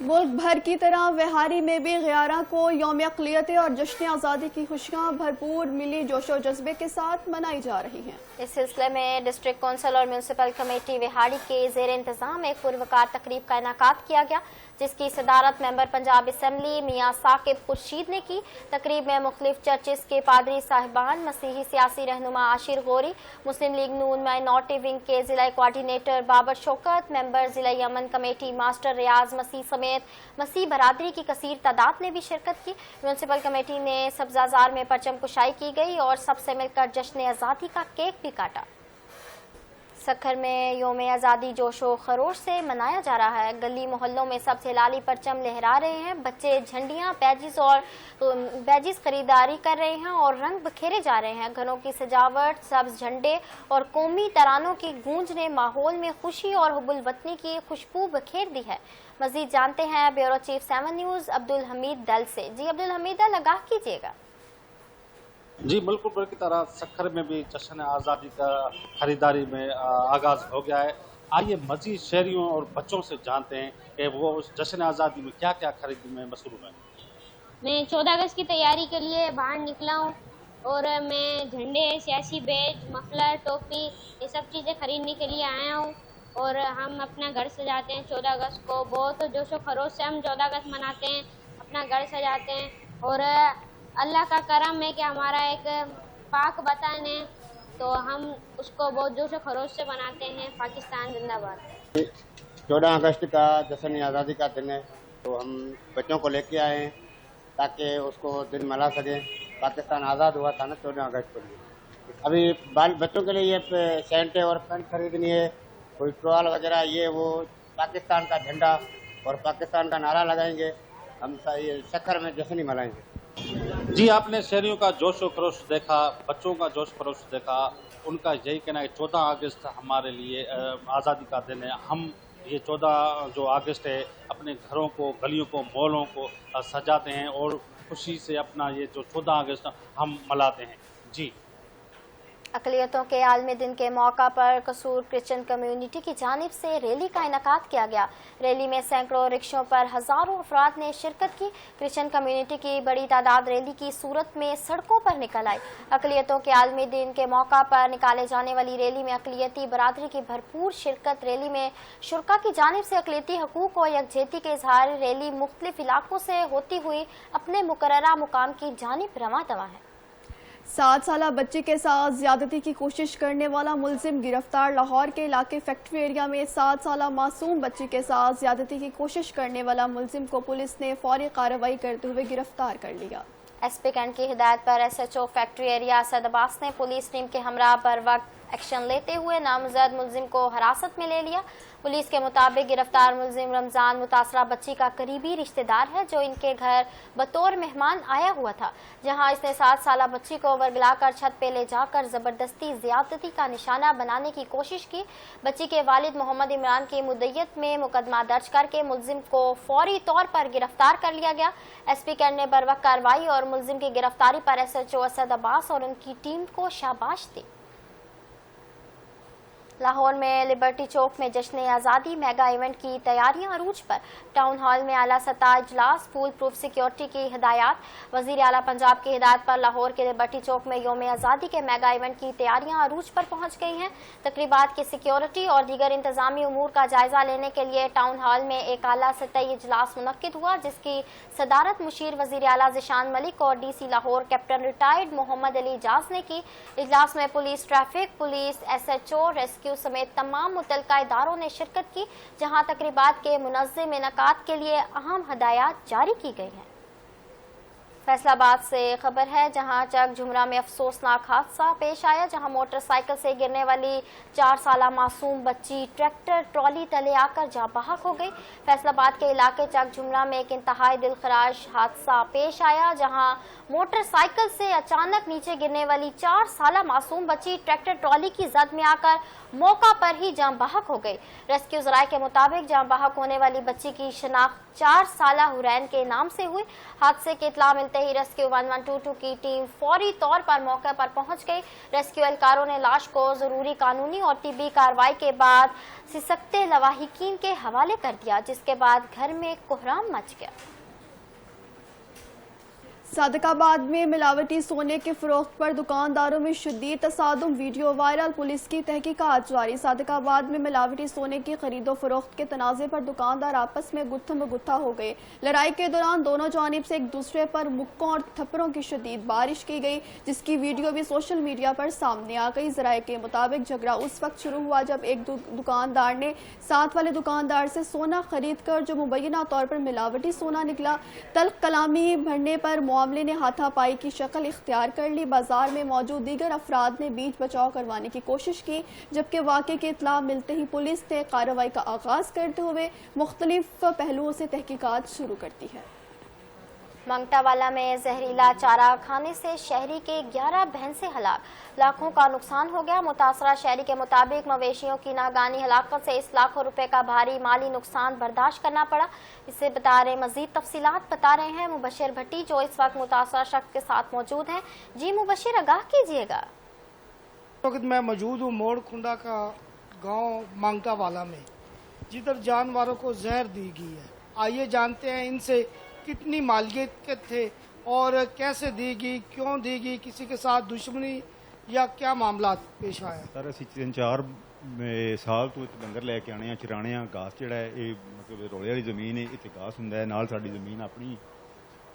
ملک بھر کی طرح بہاری میں بھی 11 کو یوم اقلیت اور جشن آزادی کی خوشیاں بھرپور ملی جوش و جذبے کے ساتھ منائی جا رہی ہیں. اس سلسلے میں ڈسٹرکٹ کونسل اور میونسپل کمیٹی وہاڑی کے زیر انتظام ایک پروقار تقریب کا انعقاد کیا گیا جس کی صدارت ممبر پنجاب اسمبلی میاں ثاقب خورشید نے کی. تقریب میں مختلف چرچز کے پادری صاحبان، مسیحی سیاسی رہنما عاشر غوری، مسلم لیگ نون مائنورٹی ونگ کے ضلع کوارڈینیٹر بابر شوکت، ممبر ضلع یمن کمیٹی ماسٹر ریاض مسیح سمیت مسیح برادری کی کثیر تعداد نے بھی شرکت کی. میونسپل کمیٹی نے سبزہ زار میں پرچم کشائی کی گئی اور سب سے مل کر جشن آزادی کا کیک بھی کاٹا. سکھر میں یوم آزادی جوش و خروش سے منایا جا رہا ہے. گلی محلوں میں سب ہلالی پرچم لہرا رہے ہیں، بچے جھنڈیاں بیجز خریداری کر رہے ہیں اور رنگ بکھیرے جا رہے ہیں. گھروں کی سجاوٹ، سبز جھنڈے اور قومی ترانوں کی گونج نے ماحول میں خوشی اور حب الوطنی کی خوشبو بکھیر دی ہے. مزید جانتے ہیں بیورو چیف 7 نیوز عبدالحمید دل سے. جی عبدالحمید دل، آگاہ کیجیے گا. جی ملک بھر کی طرح سکھر میں بھی جشن آزادی کا خریداری میں آغاز ہو گیا ہے. آئیے مزید شہریوں اور بچوں سے جانتے ہیں کہ وہ اس جشن آزادی میں کیا کیا خریدنے میں مصروف ہیں. میں 14 اگست کی تیاری کے لیے باہر نکلا ہوں اور میں جھنڈے، سیاسی بیج، مفلر، ٹوپی یہ سب چیزیں خریدنے کے لیے آیا ہوں اور ہم اپنا گھر سجاتے ہیں 14 اگست کو. بہت جوش و خروش سے ہم 14 اگست مناتے ہیں، اپنا گھر سجاتے ہیں اور اللہ کا کرم ہے کہ ہمارا ایک پاک وطن ہے تو ہم اس کو بہت جوش و خروش سے مناتے ہیں. پاکستان زندہ باد. 14 اگست کا جشن آزادی کا دن ہے تو ہم بچوں کو لے کے آئے ہیں تاکہ اس کو دن منا سکیں. پاکستان آزاد ہوا تھا نا 14 اگست کو. ابھی بچوں کے لیے یہ سینٹے اور پین خریدنی ہے، کوئی ٹوال وغیرہ، یہ وہ پاکستان کا جھنڈا اور پاکستان کا نعرہ لگائیں گے. ہم سکھر میں جشن ہی منائیں گے. جی آپ نے شہریوں کا جوش و خروش دیکھا، بچوں کا جوش و خروش دیکھا. ان کا یہی کہنا ہے کہ 14 اگست ہمارے لیے آزادی کا دن ہے. ہم یہ 14 جو اگست ہے اپنے گھروں کو، گلیوں کو، مالوں کو سجاتے ہیں اور خوشی سے اپنا یہ جو 14 اگست ہم مناتے ہیں. جی اقلیتوں کے عالمی دن کے موقع پر قصور کرسچن کمیونٹی کی جانب سے ریلی کا انعقاد کیا گیا. ریلی میں سینکڑوں رکشوں پر ہزاروں افراد نے شرکت کی. کرسچن کمیونٹی کی بڑی تعداد ریلی کی صورت میں سڑکوں پر نکل آئی. اقلیتوں کے عالمی دن کے موقع پر نکالے جانے والی ریلی میں اقلیتی برادری کی بھرپور شرکت. ریلی میں شرکا کی جانب سے اقلیتی حقوق و یکجہتی کے اظہار. ریلی مختلف علاقوں سے ہوتی ہوئی اپنے مقررہ مقام کی جانب رواں دواں ہے. 7 سالہ بچے کے ساتھ زیادتی کی کوشش کرنے والا ملزم گرفتار. لاہور کے علاقے فیکٹری ایریا میں 7 سالہ معصوم بچی کے ساتھ زیادتی کی کوشش کرنے والا ملزم کو پولیس نے فوری کارروائی کرتے ہوئے گرفتار کر لیا. ایس پی کینٹ کی ہدایت پر S H O factory area Asad Abbas نے پولیس ٹیم کے ہمراہ پر وقت ایکشن لیتے ہوئے نامزد ملزم کو حراست میں لے لیا. پولیس کے مطابق گرفتار ملزم رمضان متاثرہ بچی کا قریبی رشتہ دار ہے جو ان کے گھر بطور مہمان آیا ہوا تھا، جہاں اس نے 7 سالہ بچی کو ورگلا کر چھت پہ لے جا کر زبردستی زیادتی کا نشانہ بنانے کی کوشش کی. بچی کے والد محمد عمران کی مدعیت میں مقدمہ درج کر کے ملزم کو فوری طور پر گرفتار کر لیا گیا. ایس پی کینٹ نے بروقت کارروائی اور ملزم کی گرفتاری پر ایس ایچ او اسد عباس اور ان کی ٹیم کو شاباش دی. لاہور میں لبرٹی چوک میں جشن آزادی میگا ایونٹ کی تیاریاں عروج پر. ٹاؤن ہال میں اعلیٰ سطح اجلاس. فول پروف سیکیورٹی کی ہدایات. وزیر اعلیٰ پنجاب کی ہدایت پر لاہور کے لبرٹی چوک میں یوم آزادی کے میگا ایونٹ کی تیاریاں عروج پر پہنچ گئی ہیں. تقریبات کی سیکیورٹی اور دیگر انتظامی امور کا جائزہ لینے کے لیے ٹاؤن ہال میں ایک اعلیٰ سطحی اجلاس منعقد ہوا جس کی صدارت مشیر وزیر اعلیٰ ذیشان ملک اور D C Lahore captain retired Muhammad Ali Ijaz نے کی. اجلاس میں police, traffic, police, S H O, rescue سمیت تمام متعلقہ اداروں نے شرکت کی، جہاں تقریبات کے منظم انعقاد کے لیے اہم ہدایات جاری کی گئی ہیں. फैसलाबाद से खबर है, जहां चक झुमरा में अफसोसनाक हादसा पेश आया, जहां मोटरसाइकिल से गिरने वाली 4 साला मासूम बच्ची ट्रैक्टर ट्रॉली तले आकर जाँ बहक हो गई। फैसलाबाद के इलाके चक झुमरा में एक इंतहाई दिलखराश हादसा पेश आया, जहां मोटरसाइकिल से अचानक नीचे गिरने वाली 4 साला मासूम बच्ची ट्रैक्टर ट्रॉली की जद में आकर मौका पर ही जाँ बहक हो गई। रेस्क्यू ज़राए के मुताबिक जाँ बहक होने वाली बच्ची की शनाख्त 4 साला हुरैन के नाम से हुई। हादसे की इत्तला मिलते ही रेस्क्यू 1122 की टीम फौरी तौर पर मौके पर पहुंच गई। रेस्क्यू एहलकारों ने लाश को जरूरी कानूनी और तिब्बी कार्रवाई के बाद सिसकते लवाहिकीन के हवाले कर दिया, जिसके बाद घर में कोहराम मच गया। सादिकाबाद में मिलावटी सोने के फरोख्त पर दुकानदारों में शदीद तसादुम, वीडियो वायरल, पुलिस की तहकीकात जारी। सादिकाबाद में मिलावटी सोने की खरीदो फरोख्त के तनाज़े पर दुकानदार आपस में गुत्थम गुत्था हो गए। लड़ाई के दौरान दोनों जानिब से एक दूसरे पर मुक्कों और थप्पड़ों की शदीद बारिश की गई, जिसकी वीडियो भी सोशल मीडिया पर सामने आ गई। ज़राए के मुताबिक झगड़ा उस वक्त शुरू हुआ जब एक दुकानदार ने साथ वाले दुकानदार से सोना खरीद कर जो मुबैना तौर पर मिलावटी सोना निकला। तल्ख कलामी बढ़ने पर मामले ने हाथापाई की शक्ल इख्तियार कर ली। बाजार में मौजूद दीगर अफराद ने बीच बचाव करवाने की कोशिश की, जबकि वाक़े की इत्तला मिलते ही पुलिस ने कार्रवाई का आगाज करते हुए मुख्तलिफ पहलुओं से तहकीकात शुरू कर दी है। मंगटावाला में जहरीला चारा खाने से शहरी के 11 भैंसे हलाक, लाखों का नुकसान हो गया। मुतासरा शहरी के मुताबिक मवेशियों की नागानी हलाकत से इस लाखों रुपए का भारी माली नुकसान बर्दाश्त करना पड़ा। इसे बता रहे मजीद तफसीलात बता रहे हैं मुबशिर भट्टी, जो इस वक्त मुतासरा शख्स के साथ मौजूद हैं। जी मुबशिर, आगाह कीजिएगा। वक्त मैं मौजूद हूँ मोड़ खुंडा का गांव मंगटावाला में, जिधर जानवरों को जहर दी गई है। आइए जानते हैं इनसे कितनी मालियत के थे और कैसे दी गई, क्यों दी गई, किसी के साथ दुश्मनी या क्या मामला पेश आया। सर ਅਸੀਂ 3-4 ਸਾਲ ਤੋਂ ਇੱਥੇ ਡੰਗਰ ਲੈ ਕੇ ਆਣੇ ਆ, ਚਰਾਣੇ ਆ। ਘਾਸ ਜਿਹੜਾ ਹੈ ਇਹ ਮਤਲਬ ਰੋਲੇ ਵਾਲੀ ਜ਼ਮੀਨ ਹੈ, ਇੱਥੇ ਘਾਸ ਹੁੰਦਾ ਹੈ, ਨਾਲ ਸਾਡੀ ਜ਼ਮੀਨ ਆਪਣੀ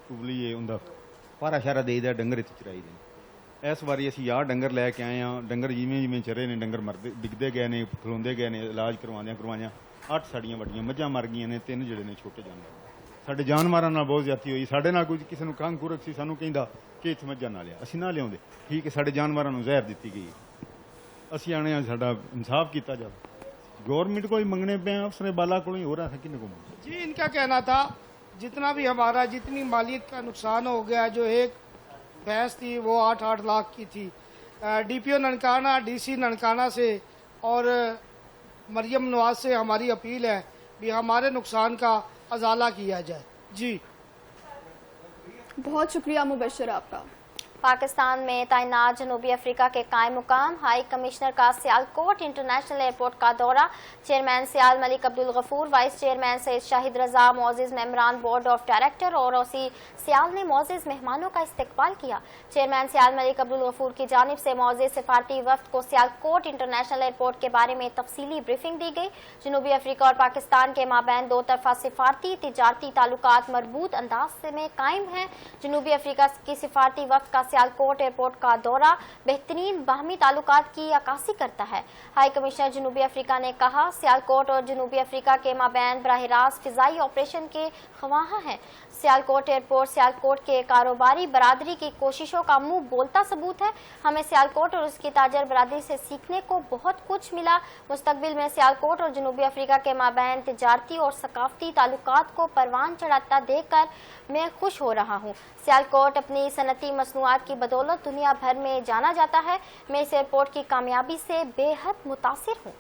ਟੁਬਲੀ ਹੈ, ਉਹਦਾ ਪਾਰਾ ਸ਼ਾਰਾ ਦੇਈਦਾ, ਡੰਗਰ ਇੱਥੇ ਚਰਾਈਦੇ ਨੇ। ਇਸ ਵਾਰੀ ਅਸੀਂ ਆਹ ਡੰਗਰ ਲੈ ਕੇ ਆਏ ਆ। ਡੰਗਰ ਜਿਵੇਂ ਜਿਵੇਂ ਚਰੇ ਨੇ ਡੰਗਰ ਮਰਦੇ ਡਿੱਗਦੇ ਗਏ ਨੇ, ਖਲੋਂਦੇ ਗਏ ਨੇ, ਇਲਾਜ ਕਰਵਾਉਂਦਿਆਂ 8 ਸਾਡੀਆਂ ਵੱਡੀਆਂ ਮੱਝਾਂ ਮਰ ਗਈਆਂ ਨੇ, 3 ਜਿਹੜੇ ਨੇ ਛੋਟੇ ਜਾਨਵਰ। ਸਾਡੇ ਜਾਨਵਰਾਂ ਨਾਲ ਬਹੁਤ ਜ਼ਿਆਦਤੀ ਹੋਈ। ਸਾਡੇ ਨਾਲ ਕੋਈ ਕਿਸੇ ਨੂੰ ਕੰਗ ਕੁਰਕ ਸੀ, ਸਾਨੂੰ ਕਹਿੰਦਾ ਕਿ ਇੱਥੇ ਮੱਝਾਂ ਨਾ ਲਿਆ, ਅਸੀਂ ਨਾ ਲਿਆਉਂਦੇ। ਠੀਕ ਹੈ, ਸਾਡੇ ਜਾਨਵਰਾਂ ਨੂੰ ਜ਼ਹਿਰ ਦਿੱਤੀ ਗਈ। ਅਸੀਂ ਆਣੇ ਆ, ਸਾਡਾ इंसाफ किया जाए। गवर्नमेंट को ही मंगने पे अफसर बाला को ही हो रहा था कि नहीं। जी, इनका कहना था जितना भी हमारा जितनी मालियत का नुकसान हो गया, जो एक भैंस थी वो 8-8 लाख की थी। DPO ननकाना, DC ननकाना से और मरियम नवाज से हमारी अपील है भी हमारे नुकसान का अजाला किया जाए। जी बहुत शुक्रिया मुबशिर आपका। पाकिस्तान में तैनात जनूबी अफ्रीका के कायम मुकाम हाई कमिश्नर का सियालकोट इंटरनेशनल एयरपोर्ट का दौरा। Chairman Sial Malik Abdul Ghafoor, vice chairman Syed Shahid Raza, मोअज़्ज़िज़ मेंबरान बोर्ड ऑफ डायरेक्टर और ओसी सियाल ने मोअज़्ज़िज़ मेहमानों का इस्तकबाल किया। चेयरमैन सियाल मलिक अब्दुल गफूर की जानिब से मोअज़्ज़िज़ सिफारती वफ्द को सियालकोट इंटरनेशनल एयरपोर्ट के बारे में तफसीली ब्रीफिंग दी गई। जनूबी अफ्रीका और पाकिस्तान के माबैन 2 तरफा सिफारती तिजारती ताल्लुकात मरबूत अंदाज में कायम हैं। जनूबी अफ्रीका की सिफारती वफ्द का सियालकोट एयरपोर्ट का दौरा बेहतरीन बाहमी ताल्लुकात की अक्कासी करता है। हाई कमिश्नर जनूबी अफ्रीका ने कहा, सियालकोट और जनूबी अफ्रीका के माबैन बराह रास्त फिजाई ऑपरेशन के ख्वाहां हैं। सियालकोट एयरपोर्ट सियालकोट के कारोबारी बरादरी की कोशिशों का मुंह बोलता सबूत है। हमें सियालकोट और उसकी ताजर बरादरी से सीखने को बहुत कुछ मिला। मुस्तकबिल में सियालकोट और जनूबी अफ्रीका के माबैन तिजारती और सकाफती ताल्लुकात को परवान चढ़ाता देखकर मैं खुश हो रहा हूँ। सियालकोट अपनी सनती मसनूआत की बदौलत दुनिया भर में जाना जाता है। मैं इस एयरपोर्ट की कामयाबी से बेहद मुतासिर हूँ।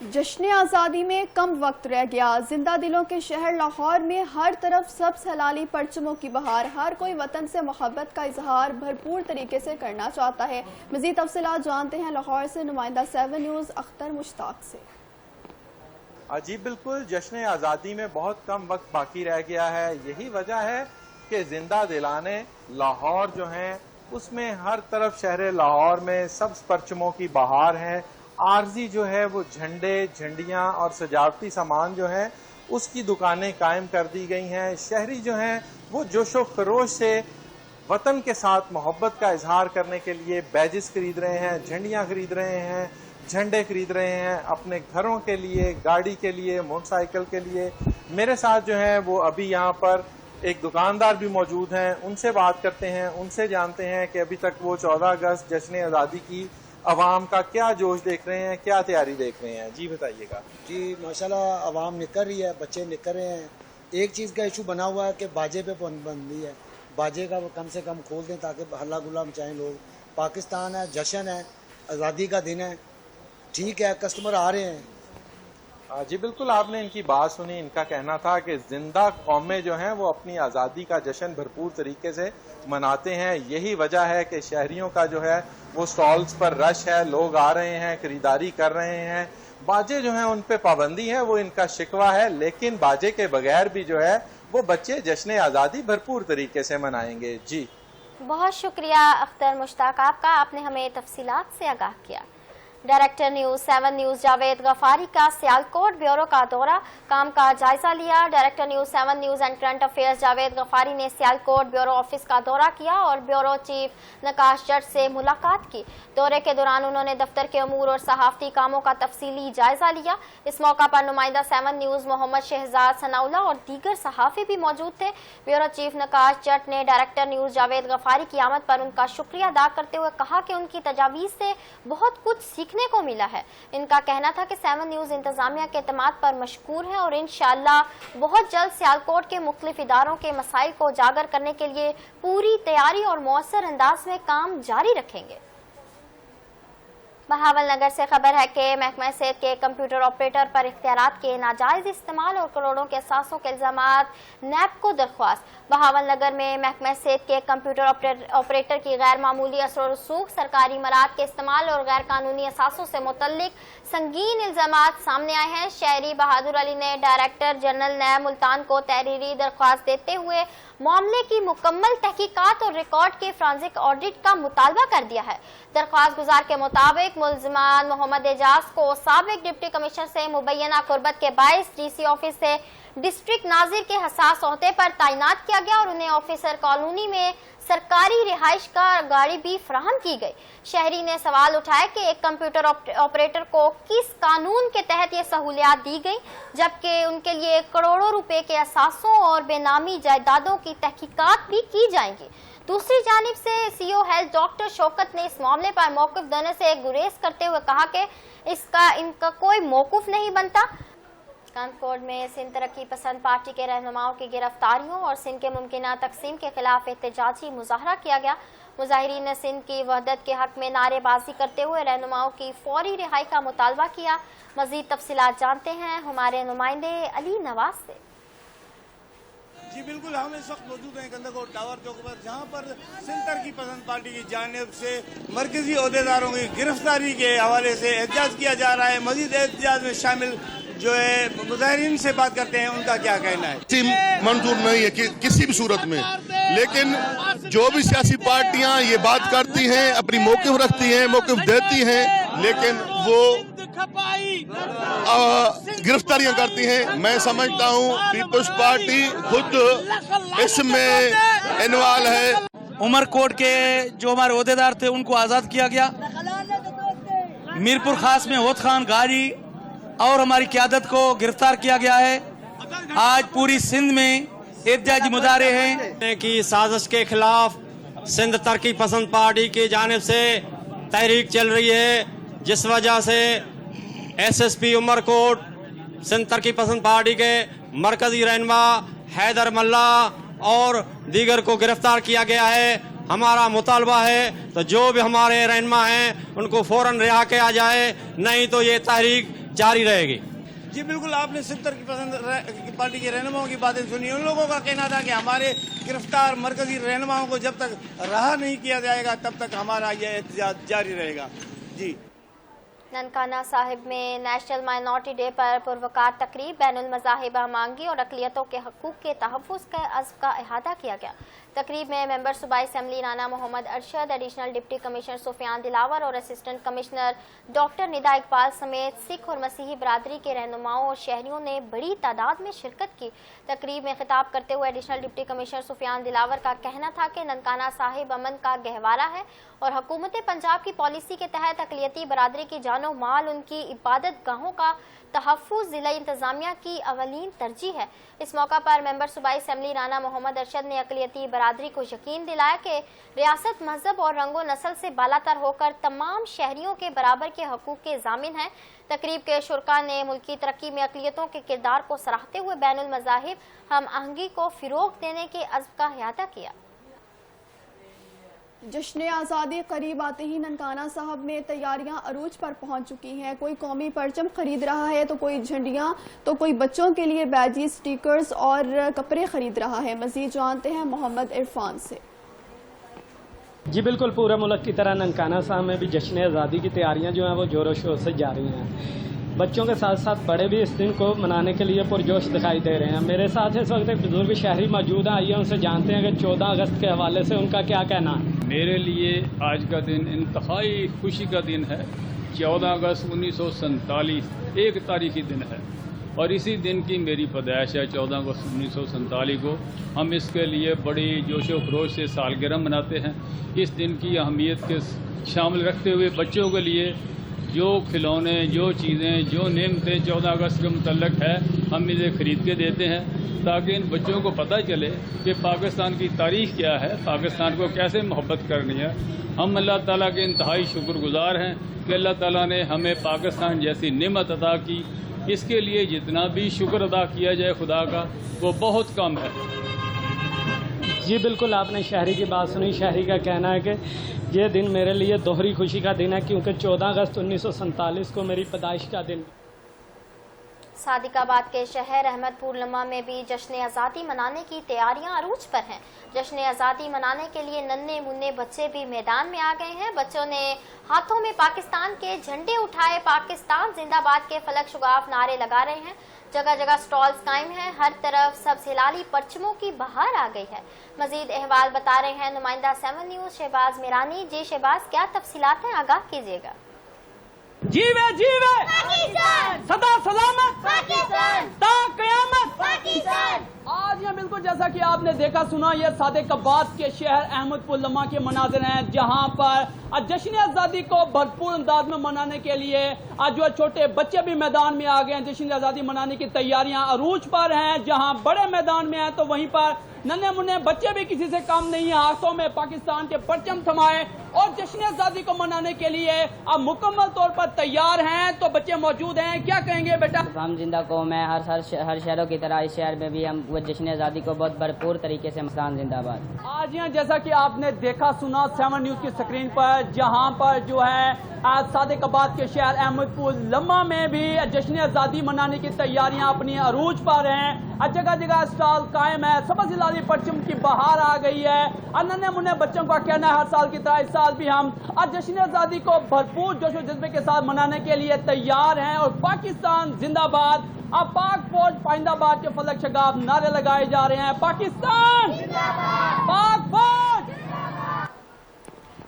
जश्न आज़ादी में कम वक्त रह गया। जिंदा दिलों के शहर लाहौर में हर तरफ सब्ज हलाली परचमों की बहार। हर कोई वतन से मोहब्बत का इजहार भरपूर तरीके से करना चाहता है। मज़ीद तफसीलात जानते हैं लाहौर से नुमाइंदा 7 न्यूज़ अख्तर मुश्ताक से। जी बिल्कुल, जश्न आज़ादी में बहुत कम वक्त बाकी रह गया है। यही वजह है कि जिंदा दिलाने लाहौर जो हैं उसमें हर तरफ शहर लाहौर में सब्ज परचमों की बहार है। आरजी जो है वो झंडे, झंडियाँ और सजावटी सामान जो है उसकी दुकानें कायम कर दी गई हैं। शहरी जो हैं वो जोशो खरोश से वतन के साथ मोहब्बत का इजहार करने के लिए बैजेस खरीद रहे हैं, झंडियाँ खरीद रहे हैं, झंडे खरीद रहे हैं अपने घरों के लिए, गाड़ी के लिए, मोटरसाइकिल के लिए। मेरे साथ जो है वो अभी यहाँ पर ایک دکاندار بھی موجود ہیں، ان سے بات کرتے ہیں، ان سے جانتے ہیں کہ ابھی تک وہ 14 اگست جشن آزادی کی عوام کا کیا جوش دیکھ رہے ہیں، کیا تیاری دیکھ رہے ہیں. جی بتائیے گا. جی ماشاءاللہ عوام نکل رہی ہے، بچے نکل رہے ہیں. ایک چیز کا ایشو بنا ہوا ہے کہ باجے پہ پابندی ہے، باجے کا کم سے کم کھول دیں تاکہ ہلا گلا مچائیں لوگ. پاکستان ہے، جشن ہے، آزادی کا دن ہے، ٹھیک ہے کسٹمر آ رہے ہیں. جی بالکل، آپ نے ان کی بات سنی. ان کا کہنا تھا کہ زندہ قومیں جو ہیں وہ اپنی آزادی کا جشن بھرپور طریقے سے مناتے ہیں. یہی وجہ ہے کہ شہریوں کا جو ہے وہ سٹالز پر رش ہے، لوگ آ رہے ہیں، خریداری کر رہے ہیں. باجے جو ہیں ان پہ پابندی ہے، وہ ان کا شکوہ ہے، لیکن باجے کے بغیر بھی جو ہے وہ بچے جشن آزادی بھرپور طریقے سے منائیں گے. جی بہت شکریہ اختر مشتاق آپ کا، آپ نے ہمیں تفصیلات سے آگاہ کیا. Director news 7 news Javed Ghaffari کا سیالکوٹ بیورو کا دورہ، کام کا جائزہ لیا. Director news 7 news and current affairs Javed Ghaffari نے سیالکوٹ بیورو آفس کا دورہ کیا اور بیورو چیف نقاش جٹ سے ملاقات کی. دورے کے دوران انہوں نے دفتر کے امور اور صحافتی کاموں کا تفصیلی جائزہ لیا. اس موقع پر نمائندہ 7 نیوز محمد شہزاد ثناءاللہ اور دیگر صحافی بھی موجود تھے. بیورو چیف نقاش جٹ نے ڈائریکٹر نیوز جاوید غفاری کی آمد پر ان کا شکریہ ادا کرتے ہوئے کہا کہ ان کی تجاویز سے بہت کچھ سیکھنے کو ملا ہے. ان کا کہنا تھا کہ 7 نیوز انتظامیہ کے اعتماد پر مشکور ہے اور انشاءاللہ بہت جلد سیالکوٹ کے مختلف اداروں کے مسائل کو اجاگر کرنے کے لیے پوری تیاری اور مؤثر انداز میں کام جاری رکھیں گے. بہاول نگر سے خبر ہے کہ محکمہ صحت کے کمپیوٹر آپریٹر پر اختیارات کے ناجائز استعمال اور کروڑوں کے اثاثوں کے الزامات نیب کو درخواست. بہاول نگر میں محکمہ صحت کے کمپیوٹر آپریٹر کی غیر معمولی اثر و رسوخ، سرکاری مراد کے استعمال اور غیر قانونی اثاثوں سے متعلق سنگین الزامات سامنے آئے ہیں. شہری بہادر علی نے ڈائریکٹر جنرل نیب ملتان کو تحریری درخواست دیتے ہوئے معاملے کی مکمل تحقیقات اور ریکارڈ کے فرانزک آڈٹ کا مطالبہ کر دیا ہے. درخواست گزار کے مطابق ملزمان محمد اعجاز کو سابق ڈپٹی کمشنر سے مبینہ قربت کے باعث ڈی سی آفس سے ڈسٹرکٹ ناظر کے حساس عہدے پر تعینات کیا گیا اور انہیں آفیسر کالونی میں سرکاری رہائش کا گاڑی بھی فراہم کی گئی. شہری نے سوال اٹھایا کہ ایک کمپیوٹر آپریٹر کو کس قانون کے تحت یہ سہولیات دی گئی جبکہ ان کے لیے کروڑوں روپے کے اثاثوں اور بے نامی جائیدادوں کی تحقیقات بھی کی جائیں گی. دوسری جانب سے سی او ہیلتھ ڈاکٹر شوکت نے اس معاملے پر موقف دینے سے گریز کرتے ہوئے کہا کہ ان کا کوئی موقف نہیں بنتا. کانکوڈ میں سندھ ترقی پسند پارٹی کے رہنماؤں کی گرفتاریوں اور سندھ کے ممکنہ تقسیم کے خلاف احتجاجی مظاہرہ کیا گیا. مظاہرین نے سندھ کی وحدت کے حق میں نعرے بازی کرتے ہوئے رہنماؤں کی فوری رہائی کا مطالبہ کیا. مزید تفصیلات جانتے ہیں ہمارے نمائندے علی نواز سے. جی بالکل، ہم اس وقت موجود ہیں کندکوٹ ٹاور چوک پر، جہاں پر سندھ ترقی پسند پارٹی کی جانب سے مرکزی عہدیداروں کی گرفتاری کے حوالے سے احتجاج کیا جا رہا ہے. مزید احتجاج میں شامل جو ہے مظاہرین سے بات کرتے ہیں، ان کا کیا کہنا ہے. منظور نہیں ہے کہ کسی بھی صورت میں، لیکن جو بھی سیاسی پارٹیاں یہ بات کرتی ہیں، اپنی موقف رکھتی ہیں، موقف دیتی ہیں، لیکن وہ گرفتاریاں کرتی ہیں. میں سمجھتا ہوں پیپلز پارٹی خود اس میں انوالو ہے. عمر کوٹ کے جو ہمارے عہدیدار تھے ان کو آزاد کیا گیا. میرپور خاص میں ہوت خان غاری اور ہماری قیادت کو گرفتار کیا گیا ہے. آج پوری سندھ میں احتجاجی مظاہرے ہیں کی سازش کے خلاف سندھ ترقی پسند پارٹی کی جانب سے تحریک چل رہی ہے، جس وجہ سے ایس ایس پی عمر کوٹ سندھ ترقی پسند پارٹی کے مرکزی رہنما حیدر ملا اور دیگر کو گرفتار کیا گیا ہے. ہمارا مطالبہ ہے تو جو بھی ہمارے رہنما ہیں ان کو فوراً رہا کیا جائے، نہیں تو یہ تحریک جاری رہے گی. جی بالکل، آپ نے سندھ ترقی پسند پارٹی کے رہنماؤں کی باتیں سنی. ان لوگوں کا کہنا تھا کہ ہمارے گرفتار مرکزی رہنماؤں کو جب تک رہا نہیں کیا جائے گا تب تک ہمارا یہ احتجاج جاری رہے گا. جی ننکانہ صاحب میں نیشنل مائنورٹی ڈے پر پروقار تقریب، بین المذاہب ہمانگی اور اقلیتوں کے حقوق کے تحفظ کے عزم کا احاطہ کیا گیا. تقریب میں ممبر صوبائی اسمبلی رانا محمد ارشد، ایڈیشنل ڈپٹی کمشنر سفیان دلاور اور اسسٹنٹ کمشنر ڈاکٹر ندا اقبال سمیت سکھ اور مسیحی برادری کے رہنماؤں اور شہریوں نے بڑی تعداد میں شرکت کی. تقریب میں خطاب کرتے ہوئے ایڈیشنل ڈپٹی کمشنر سفیان دلاور کا کہنا تھا کہ ننکانہ صاحب امن کا گہوارہ ہے اور حکومت پنجاب کی پالیسی کے تحت اقلیتی برادری کی جانب जानो माल उनकी इबादत गाहों का तहफ़्फ़ुज़ ज़िला इंतज़ामिया की अवलीन तरजीह है। इस मौका पर मेंबर सूबाई असम्बली राना मोहम्मद अरशद ने अक़लियती बरादरी को यकीन दिलाया कि रियासत मजहब और रंगो नस्ल से बालातर होकर तमाम शहरियों के बराबर के हकूक़ के ज़ामिन है। तकरीब के शुरका ने मुल्की तरक्की में अक़लियतों के किरदार को सराहते हुए बैनुल मज़ाहिब हम आहंगी को फ़रोग़ देने के अज़्म का इहाता किया। जश्न आज़ादी करीब आते ही ननकाना साहब में तैयारियां अरूज पर पहुंच चुकी हैं। कोई कौमी परचम खरीद रहा है तो कोई झंडियां, तो कोई बच्चों के लिए बैजी, स्टिकर्स और कपड़े खरीद रहा है। मज़ीद जानते हैं मोहम्मद इरफान से। जी बिल्कुल, पूरे मुल्क की तरह ननकाना साहब में भी जश्न आज़ादी की तैयारियां जो हैं वो ज़ोरों शोर से जारी हैं। बच्चों के साथ साथ बड़े भी इस दिन को मनाने के लिए पुरजोश दिखाई दे रहे हैं। मेरे साथ इस वक्त एक बुजुर्ग शहरी मौजूद हैं, आइए उनसे जानते हैं कि 14 अगस्त के हवाले से उनका क्या कहना है। मेरे लिए आज का दिन इंतहाई खुशी का दिन है। 14 अगस्त 1947 एक तारीखी दिन है और इसी दिन की मेरी पैदाइश है। 14 अगस्त 1947 को हम इसके लिए बड़ी जोश व खरोश से सालगिरह मनाते हैं। इस दिन की अहमियत के शामिल रखते हुए बच्चों के लिए जो खिलौने, जो चीज़ें, जो नेमतें 14 अगस्त के मुतल्लक है, हम इन्हें ख़रीद के देते हैं ताकि इन बच्चों को पता चले कि पाकिस्तान की तारीख़ क्या है, पाकिस्तान को कैसे मोहब्बत करनी है। हम अल्लाह ताला के इंतहाई शुक्रगुज़ार हैं कि अल्लाह ताला ने हमें पाकिस्तान जैसी नेमत अता की। इसके लिए जितना भी शुक्र अदा किया जाए खुदा का वो बहुत कम है। जी बिल्कुल, आपने शहरी की बात सुनी। शहरी का कहना है कि ये दिन मेरे लिए दोहरी खुशी का दिन है क्योंकि 14 अगस्त 1947 को मेरी पैदाइश का दिन। सादिकाबाद के शहर अहमदपुर लम्मा में भी जश्न आज़ादी मनाने की तैयारियां अरूज पर हैं। जश्न आज़ादी मनाने के लिए नन्हे मुन्ने बच्चे भी मैदान में आ गए हैं। बच्चों ने हाथों में पाकिस्तान के झंडे उठाए, पाकिस्तान जिंदाबाद के फलक शुगाफ नारे लगा रहे हैं। जगह जगह स्टॉल्स कायम हैं, हर तरफ सब्ज हिलाली परचमों की बहार आ गई है। मजीद अहवाल बता रहे हैं नुमाइंदा 7 न्यूज़ शहबाज मिरानी। जी शहबाज, क्या तफसीलात हैं, आगाह कीजिएगा। जीवे जीवे पाकिस्तान, सदा सलामत पाकिस्तान, ता क़यामत पाकिस्तान। आज यहाँ बिल्कुल जैसा कि आपने देखा सुना, ये सादिकाबाद के शहर अहमदपुर लम्मा के मनाज़िर हैं जहाँ पर आज जश्न आज़ादी को भरपूर अंदाज में मनाने के लिए आज जो छोटे बच्चे भी मैदान में आ गए हैं। जश्न आज़ादी मनाने की तैयारियां अरूज पर हैं। जहाँ बड़े मैदान में हैं तो वहीं पर नन्हे मुन्ने बच्चे भी किसी से कम नहीं है, हाथों में पाकिस्तान के परचम थमाए और जश्न आज़ादी को मनाने के लिए अब मुकम्मल तौर पर तैयार हैं। तो बच्चे मौजूद हैं, क्या कहेंगे बेटा? हम जिंदा कौम है, हर शहरों की तरह इस शहर में भी हम जश्न आज़ादी को बहुत भरपूर तरीके से पाकिस्तान जिंदाबाद। आज यहाँ जैसा कि आपने देखा सुना 7 न्यूज़ की स्क्रीन पर, जहाँ पर जो है आज सादिकाबाद के शहर अहमदपुर लम्मा में भी जश्न आज़ादी मनाने की तैयारियां अपनी अरूज पर हैं। जगह जगह स्टॉल कायम है, सब्ज़ हिलाली परचम की बहार आ गई है। नन्हे मुन्ने बच्चों का कहना है हर साल की तरह इस साल भी हम आज जश्न आज़ादी को भरपूर जोश व जज्बे के साथ मनाने के लिए तैयार हैं और पाकिस्तान जिंदाबाद, अब पाक फौज पाइंदाबाद के फलक शगाफ नारे लगाए जा रहे हैं। पाकिस्तान पाक फौज।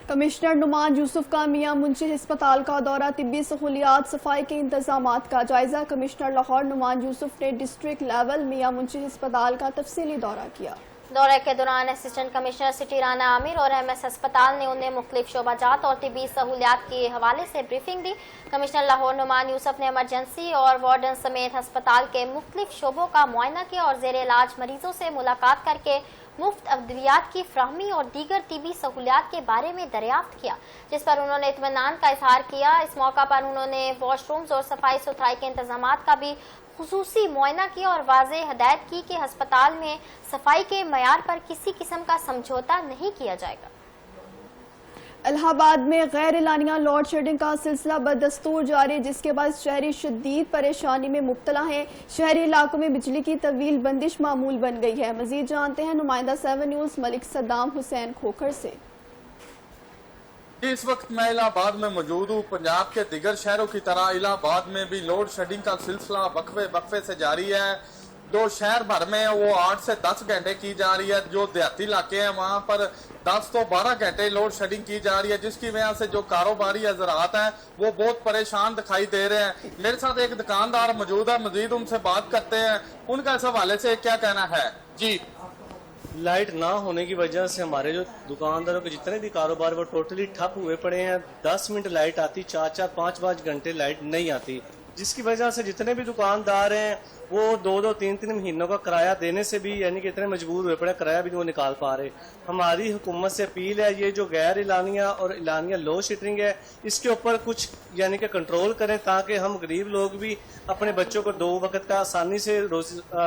कमिश्नर नुमान यूसुफ का मियां मुंशी अस्पताल का दौरा, तिब्बी सहूलियात, सफाई के इंतजामात का जायजा। कमिश्नर लाहौर नुमान यूसुफ ने डिस्ट्रिक्ट लेवल मियां मुंशी अस्पताल का तफसीली दौरा किया। दौरे के दौरान assistant commissioner city Rana Aamir और एमएस अस्पताल ने उन्हें मुख्तलिफ शोबाजात और तिब्बी सहूलियात के हवाले से ब्रीफिंग दी। कमिश्नर लाहौर नुमान यूसुफ ने इमरजेंसी और वार्डन समेत अस्पताल के मुख्तलिफ शोबों का मुआयना किया और जेर इलाज मरीजों से मुलाकात करके मुफ्त अद्वियात की फ्राहमी और दीगर तिबी सहूलियात के बारे में दरियाफ्त किया, जिस पर उन्होंने इत्मीनान का इजहार किया। इस मौका पर उन्होंने वॉशरूम्स और सफाई सुथराई के इंतजामात का भी खुसूसी मुआयना किया और वाज़ेह हदायत की कि अस्पताल में सफाई के मयार पर किसी किस्म का समझौता नहीं किया जाएगा। इलाहाबाद में गैर एलानिया लोड शेडिंग का सिलसिला बदस्तूर जारी, जिसके बाद शहरी शदीद परेशानी में मुब्तला हैं। शहरी इलाकों में बिजली की तवील बंदिश मामूल बन गई है। मजीद जानते हैं नुमाइंदा 7 न्यूज़ मलिक सद्दाम हुसैन खोखर से। इस वक्त मैं इलाहाबाद में मौजूद हूँ। पंजाब के दिगर शहरों की तरह इलाहाबाद में भी लोड शेडिंग का सिलसिला वक्फे से जारी है। जो शहर भर में वो 8 से 10 घंटे की जा रही है। जो देहाती इलाके हैं वहाँ पर 10 तो 12 घंटे लोड शेडिंग की जा रही है, जिसकी वजह से जो कारोबारी हजरात हैं वो बहुत परेशान दिखाई दे रहे हैं। मेरे साथ एक दुकानदार मौजूद है, मजीद उनसे बात करते हैं, उनका इस हवाले से क्या कहना है। जी لائٹ نہ ہونے کی وجہ سے ہمارے جو دکانداروں کے جتنے بھی کاروبار وہ ٹوٹلی ٹھپ ہوئے پڑے ہیں. 10 منٹ لائٹ آتی, 4-4 5-5 گھنٹے لائٹ نہیں آتی, جس کی وجہ سے جتنے بھی دکاندار ہیں وہ 2-2 3-3 مہینوں کا کرایہ دینے سے بھی یعنی کہ اتنے مجبور ہوئے پڑے, کرایہ بھی نہیں وہ نکال پا رہے. ہماری حکومت سے اپیل ہے یہ جو غیر اعلانیہ اور اعلانیہ لوڈ شیڈنگ ہے اس کے اوپر کچھ یعنی کہ کنٹرول کریں تاکہ ہم غریب لوگ بھی اپنے بچوں کو 2 وقت کا آسانی سے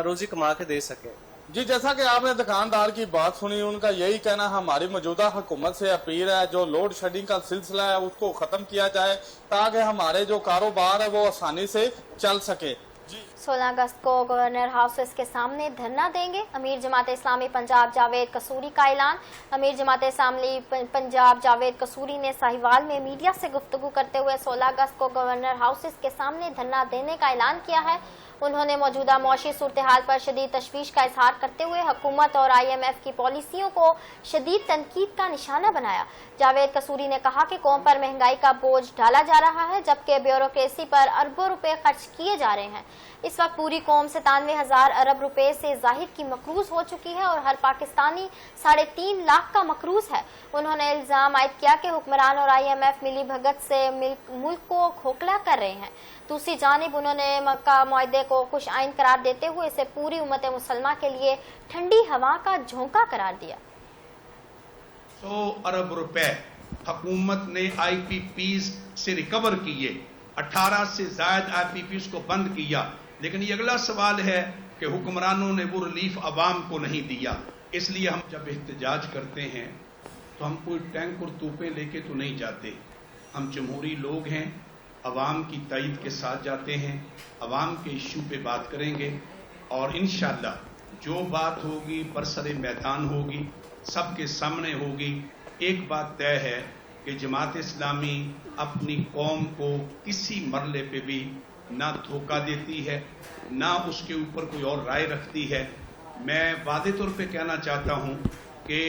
روزی کما کے دے سکیں. جی جیسا کہ آپ نے دکاندار کی بات سنی, ان کا یہی کہنا ہماری موجودہ حکومت سے اپیل ہے جو لوڈ شیڈنگ کا سلسلہ ہے اس کو ختم کیا جائے تاکہ ہمارے جو کاروبار ہے وہ آسانی سے چل سکے. 16 اگست کو گورنر ہاؤس کے سامنے دھرنا دیں گے. امیر جماعت اسلامی پنجاب جاوید قصوری کا اعلان. امیر جماعت اسلامی پنجاب جاوید قصوری نے ساہیوال میں میڈیا سے گفتگو کرتے ہوئے 16 اگست کو گورنر ہاؤس کے سامنے دھرنا دینے کا اعلان کیا ہے. انہوں نے موجودہ معاشی صورتحال پر شدید تشویش کا اظہار کرتے ہوئے حکومت اور IMF کی پالیسیوں کو شدید تنقید کا نشانہ بنایا. جاوید قصوری نے کہا کہ قوم پر مہنگائی کا بوجھ ڈالا جا رہا ہے جبکہ بیوروکریسی پر اربوں روپے خرچ کیے جا رہے ہیں. اس وقت پوری قوم 97,000 ارب روپے سے زائد کی مقروض ہو چکی ہے اور ہر پاکستانی 3.5 لاکھ کا مقروض ہے. انہوں نے الزام عائد کیا کہ حکمران اور IMF ملی بھگت سے ملک کو کھوکھلا کر رہے ہیں. دوسری جانب انہوں نے مکہ معاہدے کو خوش آئند قرار دیتے ہوئے اسے پوری امت مسلمہ کے لیے ٹھنڈی ہوا کا جھونکا قرار دیا. 100 ارب روپے حکومت نے IPPs سے ریکور کیے, 18 سے زائد IPPs کو بند کیا, لیکن یہ اگلا سوال ہے کہ حکمرانوں نے وہ ریلیف عوام کو نہیں دیا. اس لیے ہم جب احتجاج کرتے ہیں تو ہم کوئی ٹینک اور توپیں لے کے تو نہیں جاتے. ہم جمہوری لوگ ہیں, عوام کی تائید کے ساتھ جاتے ہیں, عوام کے ایشو پہ بات کریں گے اور انشاءاللہ جو بات ہوگی برسر میدان ہوگی, سب کے سامنے ہوگی. ایک بات طے ہے کہ جماعت اسلامی اپنی قوم کو کسی مرحلے پہ بھی نہ دھوکہ دیتی ہے نہ اس کے اوپر کوئی اور رائے رکھتی ہے. میں واضح طور پہ کہنا چاہتا ہوں کہ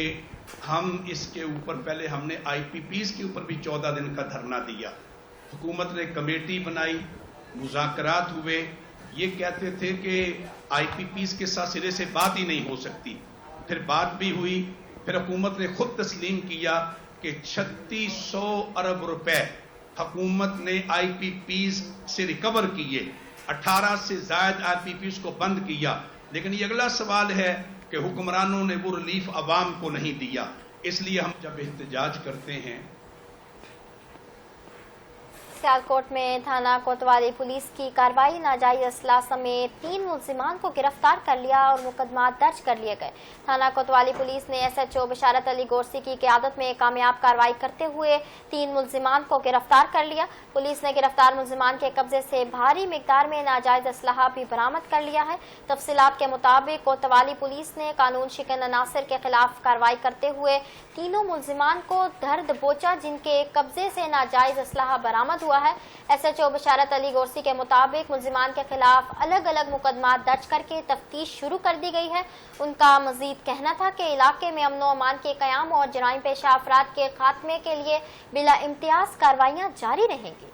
ہم اس کے اوپر پہلے ہم نے IPPs کے اوپر بھی 14 دن کا دھرنا دیا. حکومت نے کمیٹی بنائی, مذاکرات ہوئے, یہ کہتے تھے کہ IPPs کے ساتھ سرے سے بات ہی نہیں ہو سکتی. پھر بات بھی ہوئی, پھر حکومت نے خود تسلیم کیا کہ 3600 ارب روپے حکومت نے IPPs سے ریکور کیے, 18 سے زائد IPPs کو بند کیا. لیکن یہ اگلا سوال ہے کہ حکمرانوں نے وہ ریلیف عوام کو نہیں دیا. اس لیے ہم جب احتجاج کرتے ہیں. سیالکوٹ میں تھانہ کوتوالی پولیس کی کارروائی, ناجائز اسلحہ سمیت 3 ملزمان کو گرفتار کر لیا اور مقدمات درج کر لیے گئے. تھانہ کوتوالی پولیس نے SHO بشارت علی گورسی کی قیادت میں کامیاب کارروائی کرتے ہوئے 3 ملزمان کو گرفتار کر لیا. پولیس نے گرفتار ملزمان کے قبضے سے بھاری مقدار میں ناجائز اسلحہ بھی برآمد کر لیا ہے. تفصیلات کے مطابق کوتوالی پولیس نے قانون شکن عناصر کے خلاف کارروائی کرتے ہوئے تینوں ملزمان کو دھر دبوچا جن کے قبضے سے ناجائز اسلحہ برآمد ہوا ہے. SHO بشارت علی گورسی کے مطابق ملزمان کے خلاف الگ الگ مقدمات درج کر کے تفتیش شروع کر دی گئی ہے. ان کا مزید کہنا تھا کہ علاقے میں امن و امان کے قیام اور جرائم پیشہ افراد کے خاتمے کے لیے بلا امتیاز کارروائیاں جاری رہیں گی.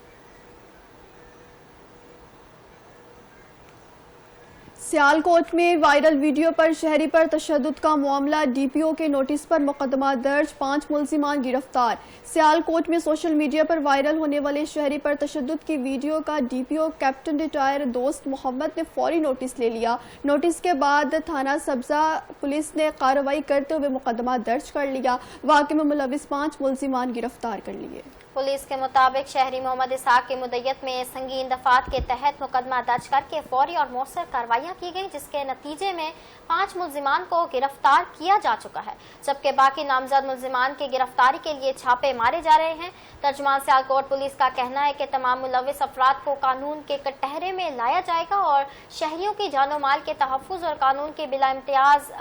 سیالکوٹ میں وائرل ویڈیو پر شہری پر تشدد کا معاملہ, DPO کے نوٹس پر مقدمہ درج, 5 ملزمان گرفتار. سیالکوٹ میں سوشل میڈیا پر وائرل ہونے والے شہری پر تشدد کی ویڈیو کا DPO کیپٹن ریٹائر دوست محمد نے فوری نوٹس لے لیا. نوٹس کے بعد تھانہ سبزہ پولیس نے کارروائی کرتے ہوئے مقدمہ درج کر لیا. واقعے میں ملوث 5 ملزمان گرفتار کر لیے. پولیس کے مطابق شہری محمد اسحاق کی مدیت میں سنگین دفعات کے تحت مقدمہ درج کر کے فوری اور مؤثر کارروائیاں کی گئی, جس کے نتیجے میں 5 ملزمان کو گرفتار کیا جا چکا ہے جبکہ باقی نامزد ملزمان کی گرفتاری کے لیے چھاپے مارے جا رہے ہیں. ترجمان سیالکوٹ پولیس کا کہنا ہے کہ تمام ملوث افراد کو قانون کے کٹہرے میں لایا جائے گا اور شہریوں کی جان و مال کے تحفظ اور قانون کی بلا امتیاز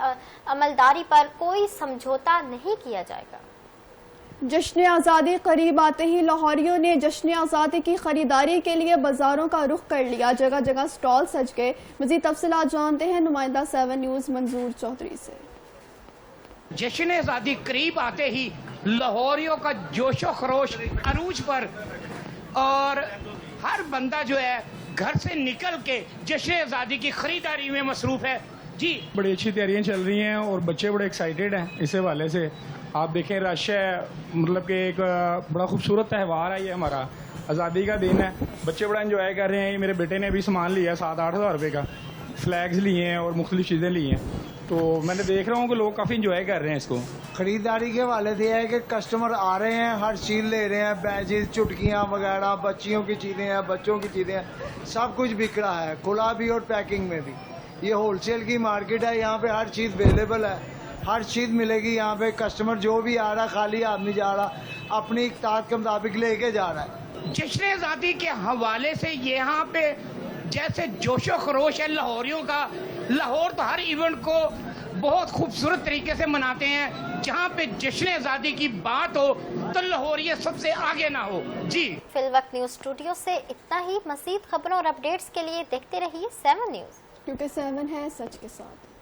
عملداری پر کوئی سمجھوتا نہیں کیا جائے گا. جشن آزادی قریب آتے ہی لاہوریوں نے جشن آزادی کی خریداری کے لیے بازاروں کا رخ کر لیا. جگہ جگہ سٹال سج گئے. مزید تفصیلات جانتے ہیں نمائندہ 7 نیوز منظور چودھری سے. جشن آزادی قریب آتے ہی لاہوریوں کا جوش و خروش عروج پر اور ہر بندہ جو ہے گھر سے نکل کے جشن آزادی کی خریداری میں مصروف ہے. जी बड़ी अच्छी तैयारियां चल रही हैं और बच्चे बड़े एक्साइटेड हैं इस हवाले से। आप देखें रश है, मतलब कि एक बड़ा खूबसूरत त्यौहार है ये हमारा, आज़ादी का दिन है। बच्चे बड़ा एंजॉय कर रहे हैं। मेरे बेटे ने भी सामान लिया 7-8 हज़ार रुपये का, फ्लैग्स लिए हैं और मुख्तलिफ चीज़ें ली हैं, तो मैंने देख रहा हूँ कि लोग काफ़ी इंजॉय कर रहे हैं इसको। खरीदारी के हवाले से है कि कस्टमर आ रहे हैं, हर चीज़ ले रहे हैं, बैजेस, चुटकियाँ वगैरह, बच्चियों की चीज़ें हैं, बच्चों की चीज़ें हैं, सब कुछ बिक रहा है, खुला भी और पैकिंग में भी। ये होलसेल की मार्केट है, यहाँ पे हर चीज़ अवेलेबल है, हर चीज़ मिलेगी यहाँ पे। कस्टमर जो भी आ रहा, खाली हाथ नहीं जा रहा, अपनी इख्तियार के मुताबिक लेके जा रहा है। जश्न आज़ादी के हवाले से यहाँ पे जैसे जोशो खरोश है लाहौरियों का। लाहौर तो हर इवेंट को बहुत खूबसूरत तरीके से मनाते हैं। जहाँ पे जश्न आज़ादी की बात हो तो लाहौरिया सबसे आगे ना हो। जी फिलवक्त न्यूज़ स्टूडियो से इतना ही। मज़ीद खबरों और अपडेट्स के लिए देखते रहिए 7 न्यूज़, क्योंकि 7 है सच के साथ।